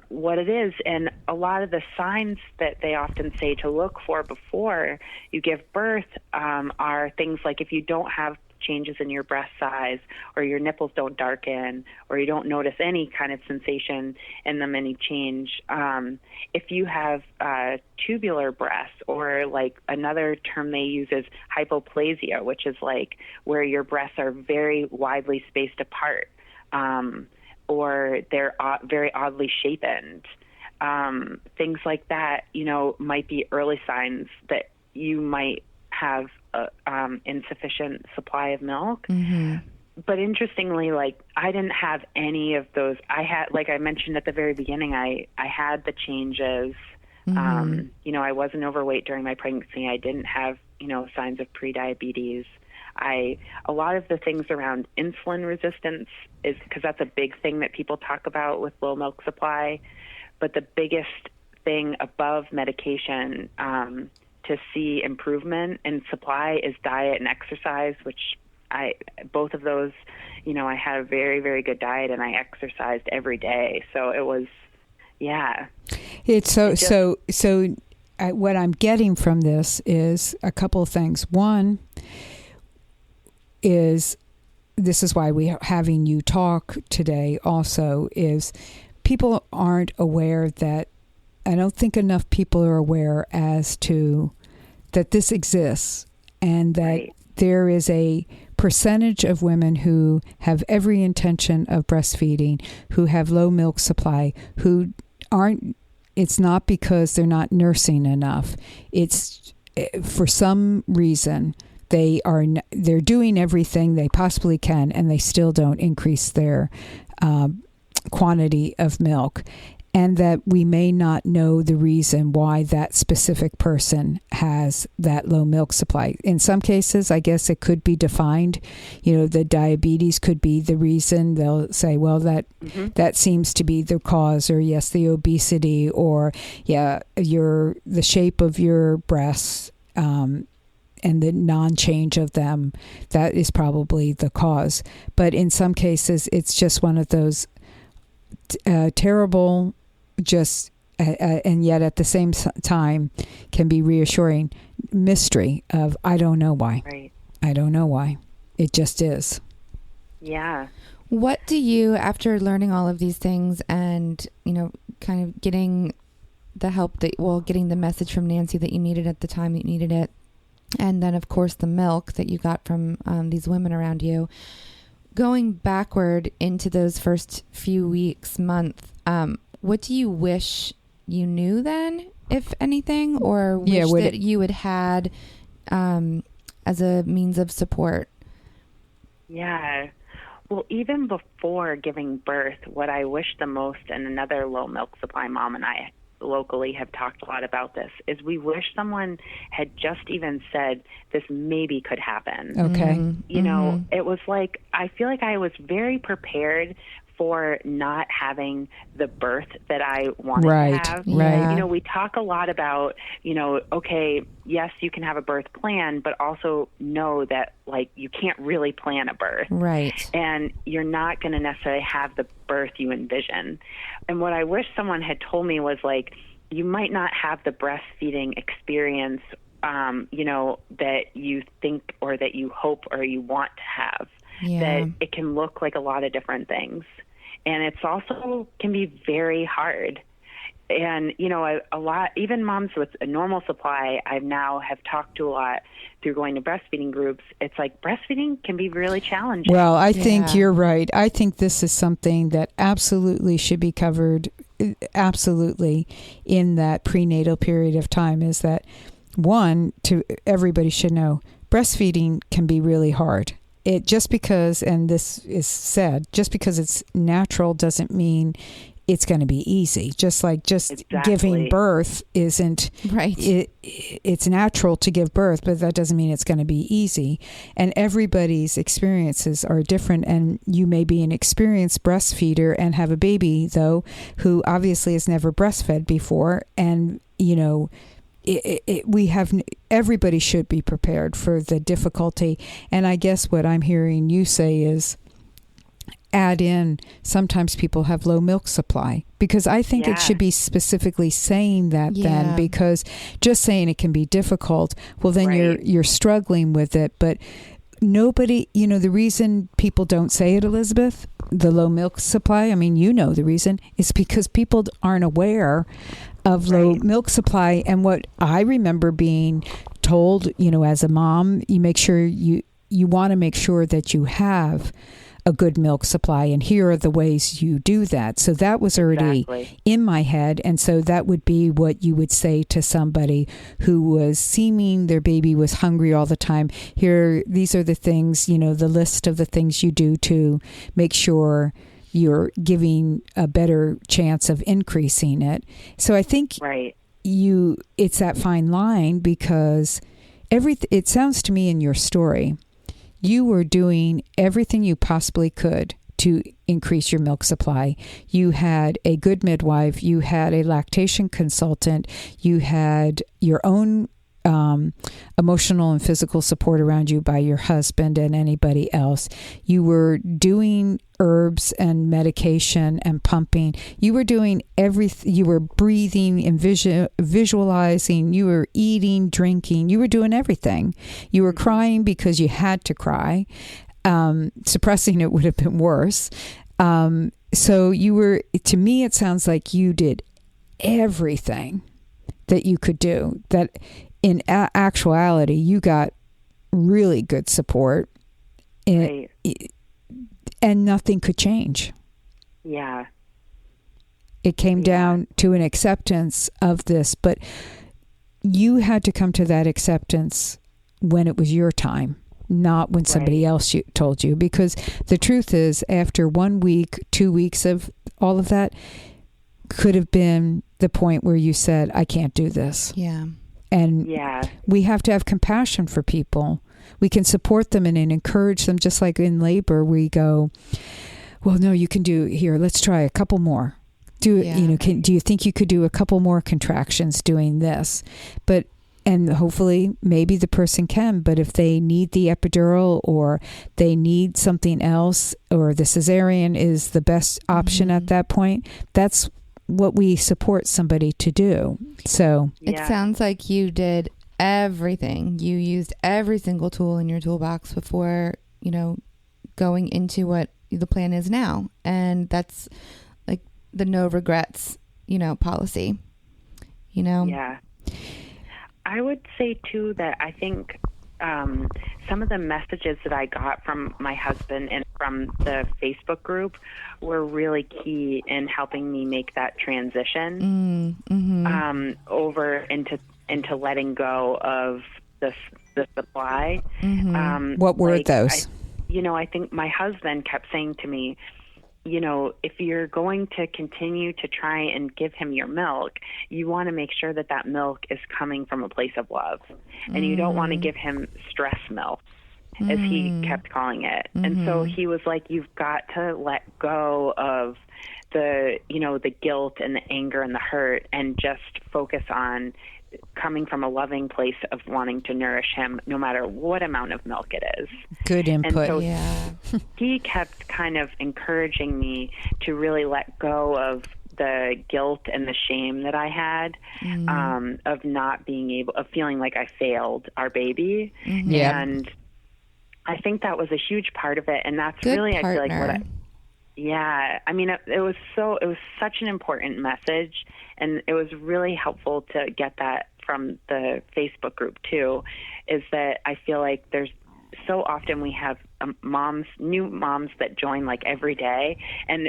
Speaker 3: what it is. And a lot of the signs that they often say to look for before you give birth are things like if you don't have changes in your breast size, or your nipples don't darken, or you don't notice any kind of sensation in them, any change. If you have tubular breasts, or like another term they use is hypoplasia, which is like where your breasts are very widely spaced apart, or they're very oddly shapen. Things like that, might be early signs that you might have insufficient supply of milk. But interestingly, like, I didn't have any of those. I had, like I mentioned at the very beginning, I had the changes. I wasn't overweight during my pregnancy. I didn't have, signs of prediabetes. A lot of the things around insulin resistance is because that's a big thing that people talk about with low milk supply. But the biggest thing above medication to see improvement in supply is diet and exercise, which both of those, I had a very, very good diet and I exercised every day. So it was, It's
Speaker 2: what I'm getting from this is a couple of things. One is, this is why we're having you talk today also, is people aren't aware that, I don't think enough people are aware as to that this exists, and that there is a percentage of women who have every intention of breastfeeding, who have low milk supply, who aren't it's not because they're not nursing enough. It's for some reason they're doing everything they possibly can, and they still don't increase their quantity of milk. And that we may not know the reason why that specific person has that low milk supply. In some cases, I guess it could be defined. The diabetes could be the reason. They'll say, well, that seems to be the cause, or yes, the obesity, or the shape of your breasts, and the non-change of them, that is probably the cause. But in some cases, it's just one of those terrible, and yet at the same time can be reassuring mystery of, I don't know why.
Speaker 3: Right.
Speaker 2: I don't know why. It just is.
Speaker 3: Yeah.
Speaker 1: What do you, after learning all of these things and, kind of getting the help getting the message from Nancy that you needed at the time that you needed it, and then of course the milk that you got from these women around you, going backward into those first few weeks, month, what do you wish you knew then, if anything, or wish that you had as a means of support?
Speaker 3: Yeah. Well, even before giving birth, what I wish the most, and another low milk supply mom and I locally have talked a lot about this, is we wish someone had just even said this maybe could happen.
Speaker 2: Okay.
Speaker 3: It was like, I feel like I was very prepared for not having the birth that I wanted to have.
Speaker 2: Right.
Speaker 3: We talk a lot about, okay, yes, you can have a birth plan, but also know that, like, you can't really plan a birth.
Speaker 1: Right.
Speaker 3: And you're not going to necessarily have the birth you envision. And what I wish someone had told me was, like, you might not have the breastfeeding experience, that you think or that you hope or you want to have.
Speaker 1: Yeah.
Speaker 3: That it can look like a lot of different things. And it's also can be very hard. And, a lot, even moms with a normal supply, I now have talked to a lot through going to breastfeeding groups. It's like breastfeeding can be really challenging.
Speaker 2: Well, I think you're right. I think this is something that absolutely should be covered, absolutely, in that prenatal period of time, is that, one, everybody should know, breastfeeding can be really hard. It just because, and this is said, just because it's natural doesn't mean it's going to be easy. Just like
Speaker 3: Exactly.
Speaker 2: giving birth isn't
Speaker 1: right.
Speaker 2: It's natural to give birth, but that doesn't mean it's going to be easy. And everybody's experiences are different. And you may be an experienced breastfeeder and have a baby, though, who obviously has never breastfed before, and everybody should be prepared for the difficulty. And I guess what I'm hearing you say is add in, sometimes people have low milk supply, because I think it should be specifically saying that then, because just saying it can be difficult, well, then you're struggling with it. But nobody, the reason people don't say it, Elizabeth, the low milk supply, I mean, the reason, is because people aren't aware of low milk supply. And what I remember being told, as a mom, you make sure you want to make sure that you have a good milk supply, and here are the ways you do that. So that was already in my head, and so that would be what you would say to somebody who was seeming their baby was hungry all the time. These are the things, the list of the things you do to make sure you're giving a better chance of increasing it. So I think it's that fine line, because it sounds to me in your story, you were doing everything you possibly could to increase your milk supply. You had a good midwife, you had a lactation consultant, you had your own emotional and physical support around you by your husband and anybody else. You were doing herbs and medication and pumping. You were doing everything. You were breathing and visualizing. You were eating, drinking. You were doing everything. You were crying because you had to cry. Suppressing it would have been worse. So to me, it sounds like you did everything that you could do. That in actuality, you got really good support, and nothing could change.
Speaker 3: Yeah.
Speaker 2: It came down to an acceptance of this, but you had to come to that acceptance when it was your time, not when somebody else told you. Because the truth is, after 1 week, 2 weeks of all of that, could have been the point where you said, I can't do this.
Speaker 1: Yeah.
Speaker 2: And we have to have compassion for people. We can support them and encourage them, just like in labor, we go, well, no, you can do here. Let's try a couple more. Do you think you could do a couple more contractions doing this? And hopefully maybe the person can, but if they need the epidural or they need something else, or the cesarean is the best option at that point, that's what we support somebody to do. So
Speaker 1: it sounds like you did everything. You used every single tool in your toolbox before, going into what the plan is now. And that's like the no regrets, policy,
Speaker 3: Yeah. I would say too that I think some of the messages that I got from my husband and from the Facebook group were really key in helping me make that transition over into letting go of the supply.
Speaker 2: What were those?
Speaker 3: I think my husband kept saying to me, if you're going to continue to try and give him your milk, you want to make sure that that milk is coming from a place of love. And you don't want to give him stress milk, as he kept calling it. And so he was like, you've got to let go of the guilt and the anger and the hurt and just focus on coming from a loving place of wanting to nourish him no matter what amount of milk it is.
Speaker 2: Good input.
Speaker 3: And so he kept kind of encouraging me to really let go of the guilt and the shame that I had of not being of feeling like I failed our baby. And I think that was a huge part of it. And that's
Speaker 1: Good
Speaker 3: really,
Speaker 1: partner.
Speaker 3: I feel like I mean, it was such an important message, and it was really helpful to get that from the Facebook group too, is that I feel like there's so often we have new moms that join like every day, and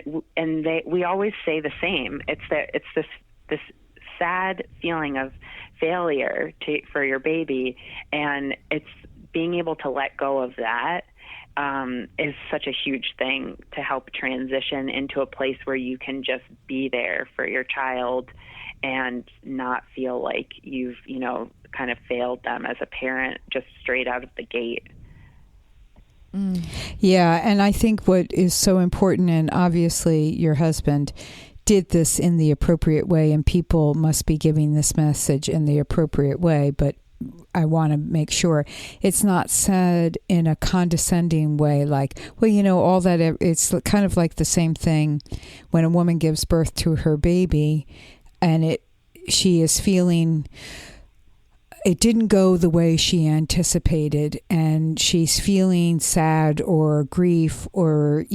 Speaker 3: we always say the same. It's this sad feeling of failure for your baby, and it's being able to let go of that is such a huge thing to help transition into a place where you can just be there for your child and not feel like you've, kind of failed them as a parent just straight out of the gate.
Speaker 2: Yeah, and I think what is so important, and obviously your husband did this in the appropriate way, and people must be giving this message in the appropriate way, but I want to make sure it's not said in a condescending way, like, well, all that. It's kind of like the same thing when a woman gives birth to her baby and she is feeling it didn't go the way she anticipated, and she's feeling sad or grief or,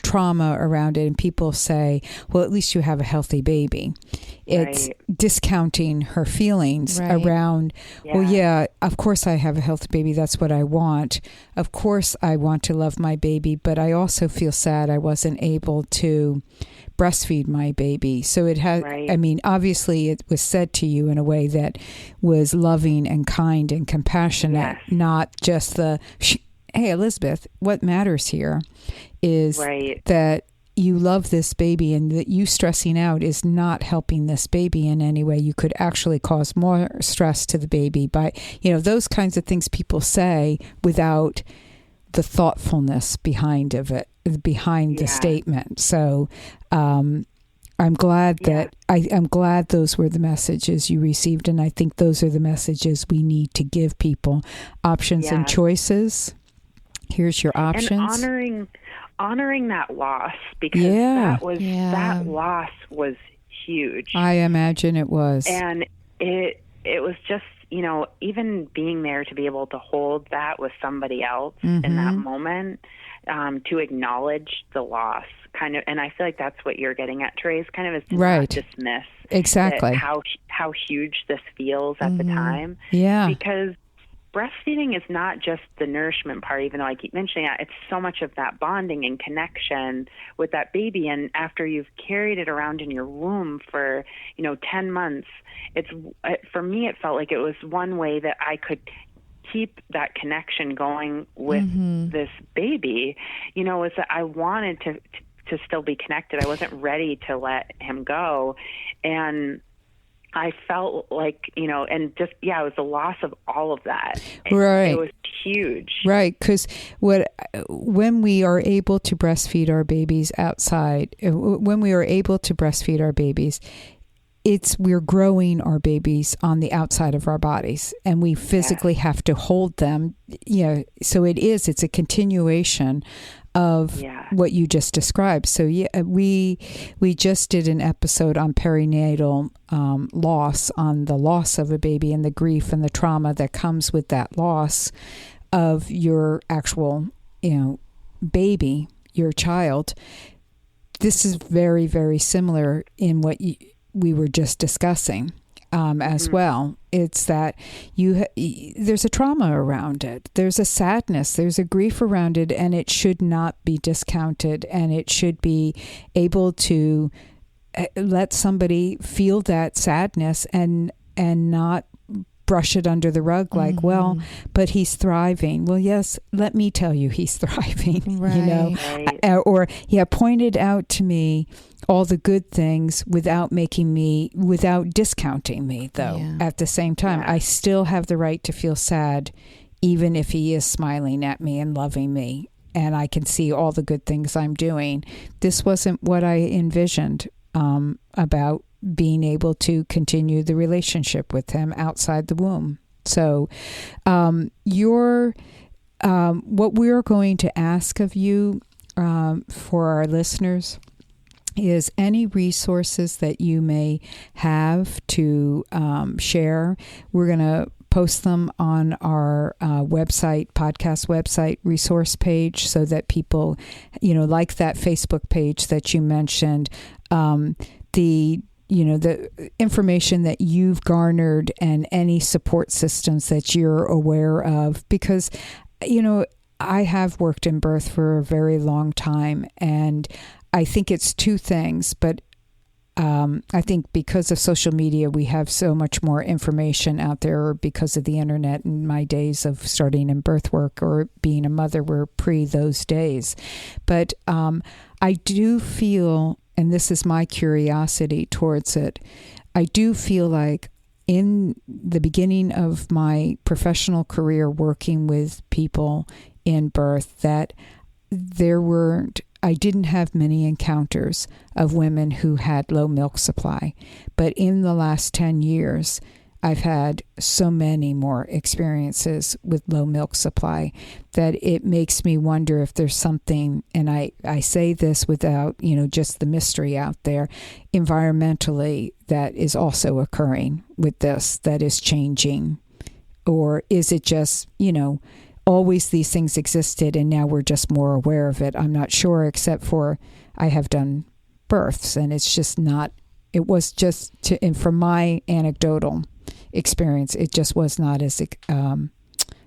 Speaker 2: trauma around it. And people say, well, at least you have a healthy baby. It's discounting her feelings around, well, yeah, of course I have a healthy baby. That's what I want. Of course I want to love my baby, but I also feel sad I wasn't able to breastfeed my baby. So it has, I mean, obviously it was said to you in a way that was loving and kind and compassionate, not just hey, Elizabeth, what matters here is that you love this baby, and that you stressing out is not helping this baby in any way. You could actually cause more stress to the baby by, those kinds of things people say without the thoughtfulness behind the statement. So I'm glad that I'm glad those were the messages you received, and I think those are the messages we need to give people. Options and choices. Here's your options.
Speaker 3: And honoring that loss, because that loss was huge.
Speaker 2: I imagine it was.
Speaker 3: And it was just, even being there to be able to hold that with somebody else in that moment, to acknowledge the loss, kind of. And I feel like that's what you're getting at, ToRAISE, kind of, is to not dismiss
Speaker 2: how
Speaker 3: huge this feels at the time.
Speaker 2: Yeah.
Speaker 3: Because breastfeeding is not just the nourishment part, even though I keep mentioning that. It's so much of that bonding and connection with that baby. And after you've carried it around in your womb for, 10 months, for me, it felt like it was one way that I could keep that connection going with this baby, was that I wanted to still be connected. I wasn't ready to let him go. And I felt like, and just, it was the loss of all of that.
Speaker 2: Right.
Speaker 3: It was huge.
Speaker 2: Right. Because when we are able to breastfeed our babies outside, when we are able to breastfeed our babies, we're growing our babies on the outside of our bodies, and we physically have to hold them. So it's a continuation of what you just described. So we just did an episode on perinatal loss, on the loss of a baby and the grief and the trauma that comes with that loss of your actual, baby, your child. This is very, very similar in what we were just discussing as well. It's that there's a trauma around it. There's a sadness. There's a grief around it, and it should not be discounted, and it should be able to let somebody feel that sadness and not brush it under the rug like, well, but he's thriving. Well, yes, let me tell you he's thriving,
Speaker 1: Right.
Speaker 2: Or pointed out to me all the good things without discounting me, though.
Speaker 1: Yeah.
Speaker 2: At the same time, I still have the right to feel sad, even if he is smiling at me and loving me, and I can see all the good things I'm doing. This wasn't what I envisioned about being able to continue the relationship with him outside the womb. So what we're going to ask of you for our listeners is any resources that you may have to share. We're going to post them on our podcast website resource page, so that people, like that Facebook page that you mentioned, the information that you've garnered and any support systems that you're aware of. Because, I have worked in birth for a very long time, and I think it's two things, but I think because of social media, we have so much more information out there because of the internet, and my days of starting in birth work or being a mother were pre those days. But I do feel, and this is my curiosity towards it, I do feel like in the beginning of my professional career working with people in birth, that I didn't have many encounters of women who had low milk supply. But in the last 10 years, I've had so many more experiences with low milk supply that it makes me wonder if there's something, and I say this without, just the mystery out there, environmentally, that is also occurring with this, that is changing. Or is it just, always these things existed and now we're just more aware of it? I'm not sure, except for I have done births, and it's just not, it was just, and from my anecdotal experience, it just was not as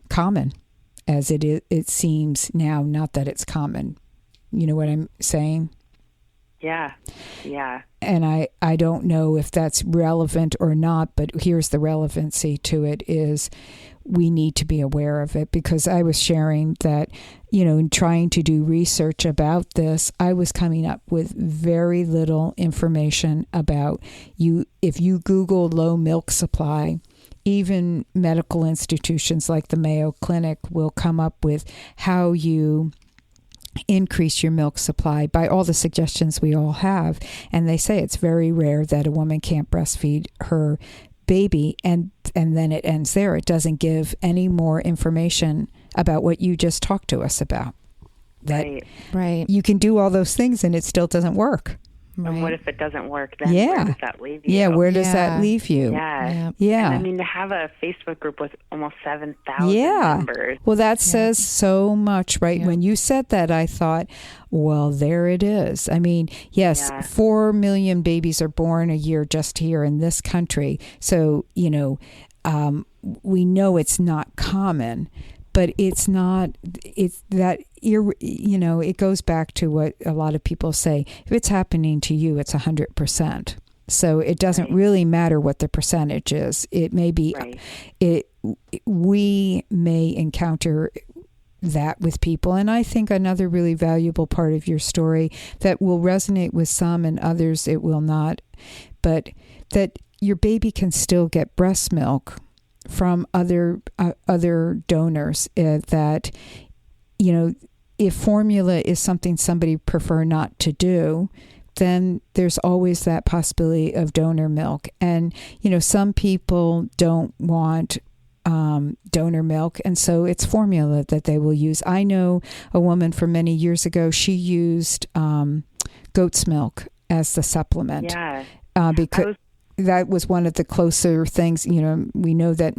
Speaker 2: common as it seems now. Not that it's common. You know what I'm saying?
Speaker 3: Yeah.
Speaker 2: And I don't know if that's relevant or not, but here's the relevancy to it is we need to be aware of it, because I was sharing that, in trying to do research about this, I was coming up with very little information about you. If you Google low milk supply, even medical institutions like the Mayo Clinic will come up with how you increase your milk supply by all the suggestions we all have. And they say it's very rare that a woman can't breastfeed her baby, and then it ends there. It doesn't give any more information about what you just talked to us about. That
Speaker 1: Right.
Speaker 2: you can do all those things and it still doesn't work.
Speaker 1: Right.
Speaker 3: And what if it doesn't work? Then where does that leave you?
Speaker 2: Yeah, where does that leave you?
Speaker 3: Yeah. And to have a Facebook group with almost 7,000 members.
Speaker 2: Well, that says so much, right?
Speaker 1: Yeah.
Speaker 2: When you said that, I thought, well, there it is. I mean, yes, 4 million babies are born a year just here in this country. So, we know it's not common, but it's that, it goes back to what a lot of people say. If it's happening to you, it's 100%. So it doesn't really matter what the percentage is. It may be, we may encounter that with people. And I think another really valuable part of your story that will resonate with some and others it will not, but that your baby can still get breast milk from other donors, that, if formula is something somebody prefer not to do, then there's always that possibility of donor milk. And, some people don't want donor milk, and so it's formula that they will use. I know a woman from many years ago, she used goat's milk as the supplement. Because that was one of the closer things. We know that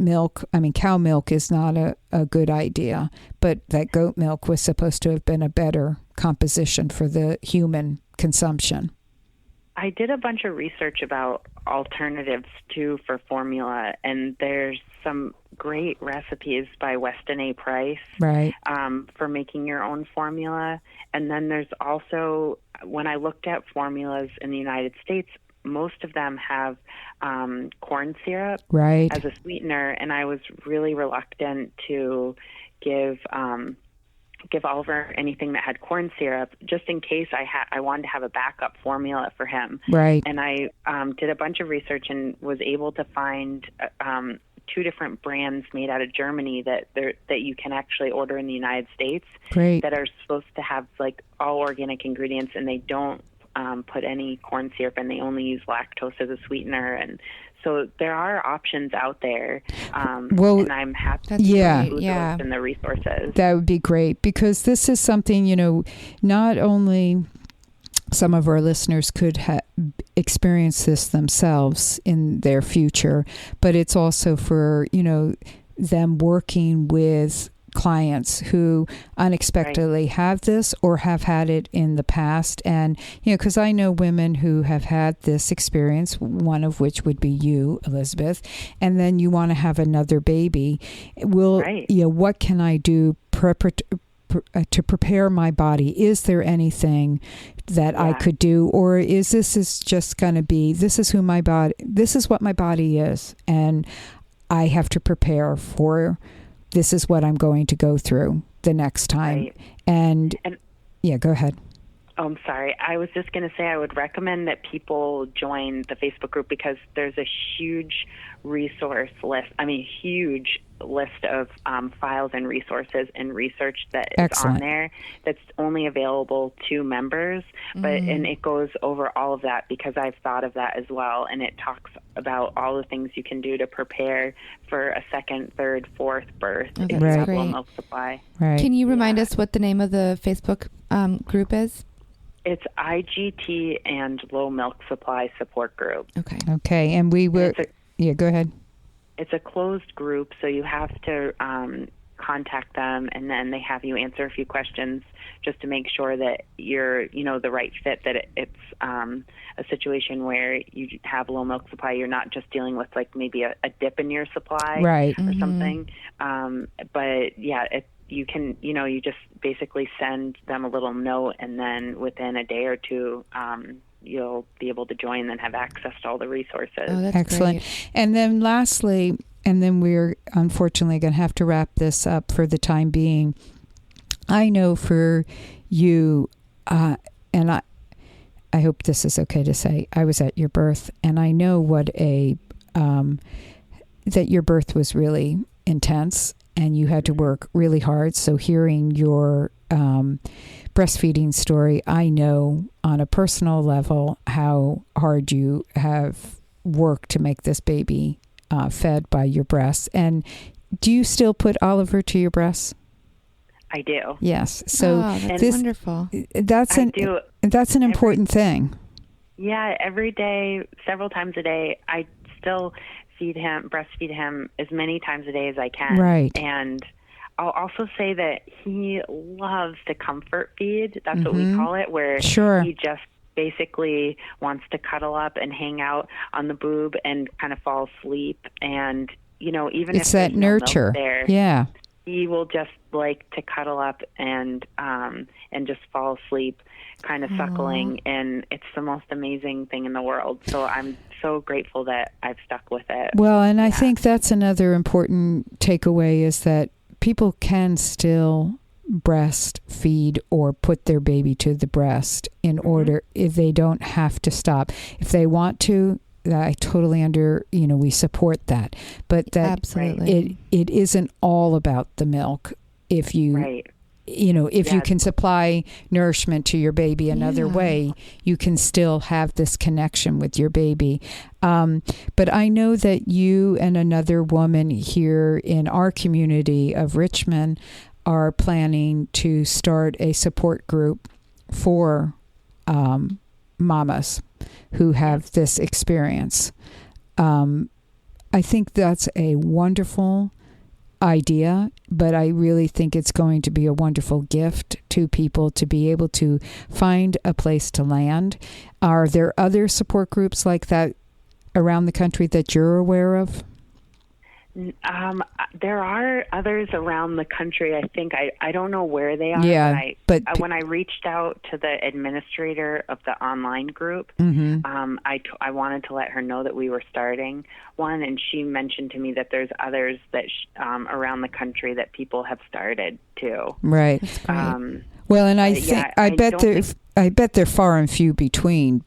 Speaker 2: cow milk is not a good idea, but that goat milk was supposed to have been a better composition for the human consumption.
Speaker 3: I did a bunch of research about alternatives too for formula, and there's some great recipes by Weston A. Price for making your own formula. And then there's also, when I looked at formulas in the United States, most of them have corn syrup as a sweetener, and I was really reluctant to give Oliver anything that had corn syrup, just in case I wanted to have a backup formula for him. And I did a bunch of research and was able to find 2 different brands made out of Germany that you can actually order in the United States that are supposed to have like all organic ingredients, and they don't put any corn syrup, and they only use lactose as a sweetener. And so there are options out there, and I'm happy to include those in the resources.
Speaker 2: That would be great, because this is something, not only some of our listeners could experience this themselves in their future, but it's also for, them working with clients who unexpectedly have this or have had it in the past. And, because I know women who have had this experience, one of which would be you, Elizabeth, and then you want to have another baby. What can I do to prepare my body? Is there anything that I could do, or is just going to be, this is what my body is, and I have to prepare for, this is what I'm going to go through the next time. And go ahead.
Speaker 3: Oh, I'm sorry. I was just going to say I would recommend that people join the Facebook group, because there's a huge resource list. Huge list of files and resources and research that is on there that's only available to members. And it goes over all of that, because I've thought of that as well. And it talks about all the things you can do to prepare for a second, third, fourth birth if you have low milk supply.
Speaker 1: Can you remind us what the name of the Facebook group is?
Speaker 3: It's IGT and Low Milk Supply Support Group.
Speaker 2: Okay. And we were... go ahead.
Speaker 3: It's a closed group, so you have to contact them, and then they have you answer a few questions just to make sure that you're, the right fit, that it's a situation where you have low milk supply. You're not just dealing with like maybe a dip in your supply or something. You can, you just basically send them a little note, and then within a day or two, you'll be able to join and have access to all the resources.
Speaker 1: Oh, that's
Speaker 2: excellent.
Speaker 1: Great.
Speaker 2: And then lastly, and then we're unfortunately going to have to wrap this up for the time being. I know for you, and I hope this is okay to say, I was at your birth, and I know what that your birth was really intense, and you had to work really hard. So hearing your breastfeeding story, I know on a personal level how hard you have worked to make this baby fed by your breasts. And do you still put Oliver to your breasts?
Speaker 3: I do.
Speaker 2: Yes. So
Speaker 1: that's wonderful.
Speaker 2: That's an important thing.
Speaker 3: Yeah, every day, several times a day, I still breastfeed him as many times a day as I can.
Speaker 2: Right.
Speaker 3: And I'll also say that he loves to comfort feed. That's what we call it, where he just basically wants to cuddle up and hang out on the boob and kind of fall asleep. And even
Speaker 2: it's
Speaker 3: if
Speaker 2: that
Speaker 3: there's no milk
Speaker 2: nurture.
Speaker 3: there,
Speaker 2: Yeah.
Speaker 3: he will just like to cuddle up and just fall asleep, kind of suckling, and it's the most amazing thing in the world. So I'm so grateful that I've stuck with it.
Speaker 2: Well, and I think that's another important takeaway is that people can still breastfeed or put their baby to the breast in order, if they don't have to stop. If they want to, I totally we support that. But that
Speaker 1: absolutely,
Speaker 2: it isn't all about the milk. If you if you can supply nourishment to your baby another way, you can still have this connection with your baby. But I know that you and another woman here in our community of Richmond are planning to start a support group for mamas who have this experience. I think that's a wonderful idea, but I really think it's going to be a wonderful gift to people to be able to find a place to land. Are there other support groups like that around the country that you're aware of?
Speaker 3: There are others around the country. I think I don't know where they are.
Speaker 2: Yeah,
Speaker 3: but when I reached out to the administrator of the online group, I wanted to let her know that we were starting one, and she mentioned to me that there's others that around the country that people have started too.
Speaker 2: Right. Well, and I bet they're far and few between.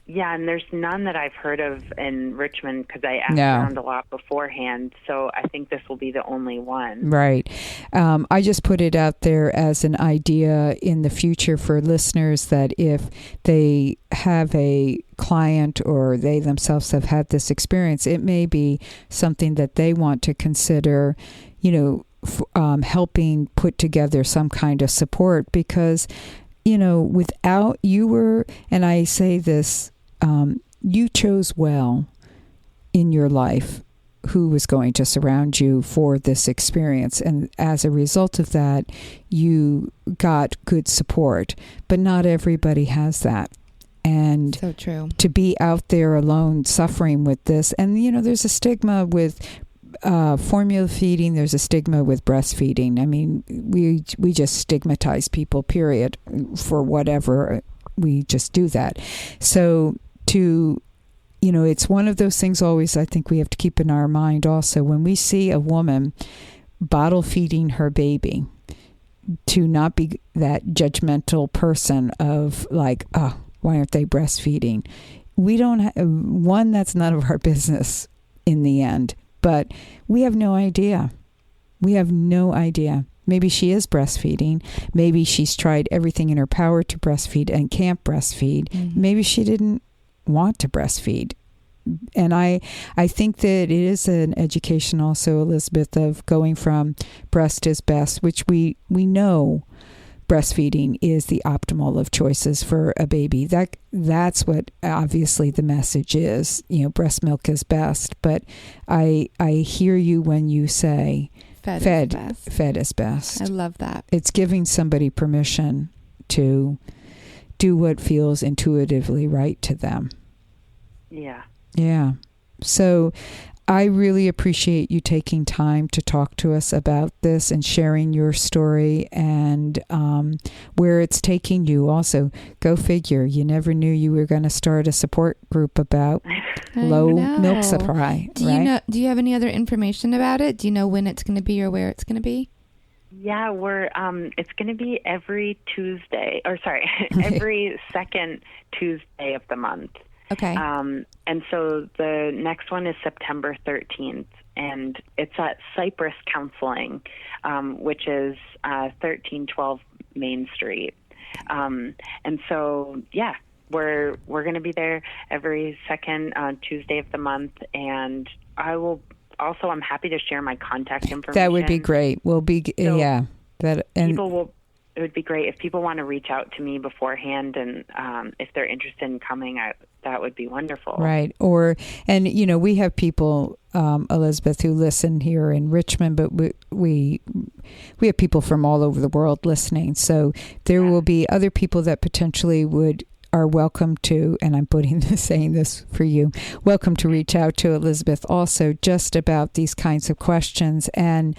Speaker 3: Yeah, and there's none that I've heard of in Richmond because I asked around a lot beforehand. So I think this will be the only one.
Speaker 2: Right. I just put it out there as an idea in the future for listeners that if they have a client or they themselves have had this experience, it may be something that they want to consider, helping put together some kind of support because, without and I say this, you chose well in your life who was going to surround you for this experience. And as a result of that, you got good support. But not everybody has that. And
Speaker 1: so true. To
Speaker 2: be out there alone suffering with this. And, there's a stigma with formula feeding. There's a stigma with breastfeeding. I mean, we just stigmatize people, period, for whatever. We just do that. So it's one of those things always I think we have to keep in our mind also when we see a woman bottle feeding her baby, to not be that judgmental person of like, oh, why aren't they breastfeeding? We don't one, that's none of our business in the end, but we have no idea. We have no idea. Maybe she is breastfeeding. Maybe she's tried everything in her power to breastfeed and can't breastfeed. Mm-hmm. Maybe she didn't want to breastfeed. And I think that it is an education also, Elizabeth, of going from breast is best, which we know breastfeeding is the optimal of choices for a baby. That's what obviously the message is. Breast milk is best. But I hear you when you say fed is best.
Speaker 1: I love that.
Speaker 2: It's giving somebody permission to do what feels intuitively right to them.
Speaker 3: Yeah.
Speaker 2: Yeah. So I really appreciate you taking time to talk to us about this and sharing your story and where it's taking you. Also, go figure. You never knew you were going to start a support group about low milk supply.
Speaker 1: Do you have any other information about it? Do you know when it's going to be or where it's going to be?
Speaker 3: Yeah, it's going to be every second Tuesday of the month.
Speaker 1: Okay.
Speaker 3: And so the next one is September 13th, and it's at Cypress Counseling, which is 1312 Main Street. And so, yeah, we're going to be there every second Tuesday of the month, and I'm happy to share my contact information.
Speaker 2: That would be great.
Speaker 3: It would be great if people want to reach out to me beforehand, and if they're interested in coming, that would be wonderful.
Speaker 2: Right. We have people, Elizabeth, who listen here in Richmond, but we have people from all over the world listening. So there will be other people that potentially would are welcome to, and I'm saying this for you, welcome to reach out to Elizabeth also just about these kinds of questions, and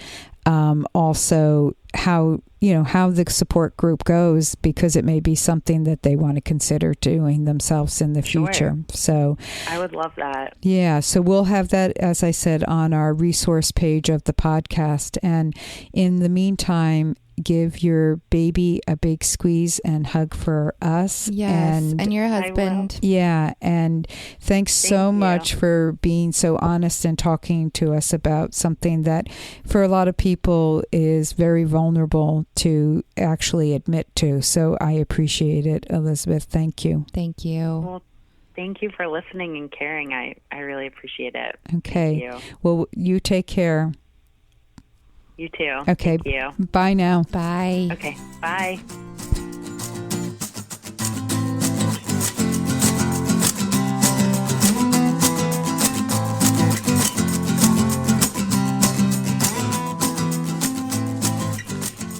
Speaker 2: also how the support group goes, because it may be something that they want to consider doing themselves in the future.
Speaker 3: Sure.
Speaker 2: So
Speaker 3: I would love that.
Speaker 2: Yeah, so we'll have that, as I said, on our resource page of the podcast. And in the meantime, give your baby a big squeeze and hug for us.
Speaker 1: Yes, and your husband.
Speaker 2: Yeah, and thanks so
Speaker 3: Thank you.
Speaker 2: much for being so honest and talking to us about something that for a lot of people is very vulnerable to actually admit to. So I appreciate it, Elizabeth. Thank you.
Speaker 1: Thank you.
Speaker 3: Well, thank you for listening and caring. I really appreciate it.
Speaker 2: Okay.
Speaker 3: Thank you.
Speaker 2: Well, you take care.
Speaker 3: You too.
Speaker 2: Okay.
Speaker 3: Thank you.
Speaker 2: Bye now.
Speaker 1: Bye.
Speaker 3: Okay. Bye.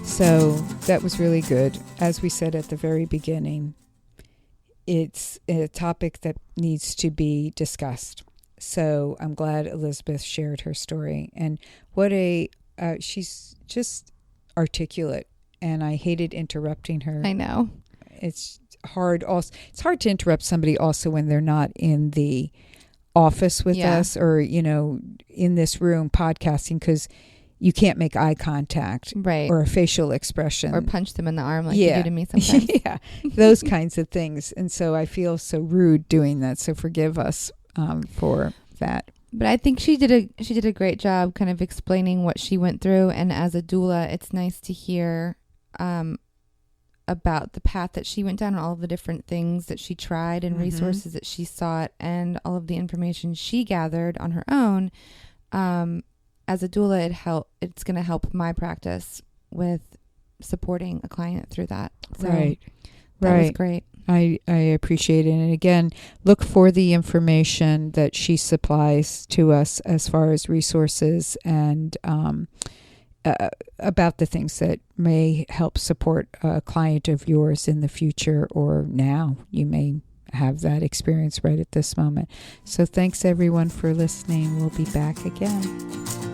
Speaker 2: So that was really good. As we said at the very beginning, it's a topic that needs to be discussed. So I'm glad Elizabeth shared her story. And what she's just articulate, and I hated interrupting her.
Speaker 1: I know.
Speaker 2: It's hard to interrupt somebody also when they're not in the office with us, or in this room podcasting, because you can't make eye contact,
Speaker 1: right,
Speaker 2: or a facial expression,
Speaker 1: or punch them in the arm like you do to me sometimes.
Speaker 2: Yeah, those kinds of things. And so I feel so rude doing that, so forgive us for that.
Speaker 1: But I think she did a great job kind of explaining what she went through. And as a doula, it's nice to hear about the path that she went down and all of the different things that she tried and resources that she sought and all of the information she gathered on her own. As a doula, it's going to help my practice with supporting a client through that. So
Speaker 2: Right.
Speaker 1: That was great.
Speaker 2: I appreciate it. And again, look for the information that she supplies to us as far as resources and about the things that may help support a client of yours in the future or now. You may have that experience right at this moment. So thanks everyone for listening. We'll be back again.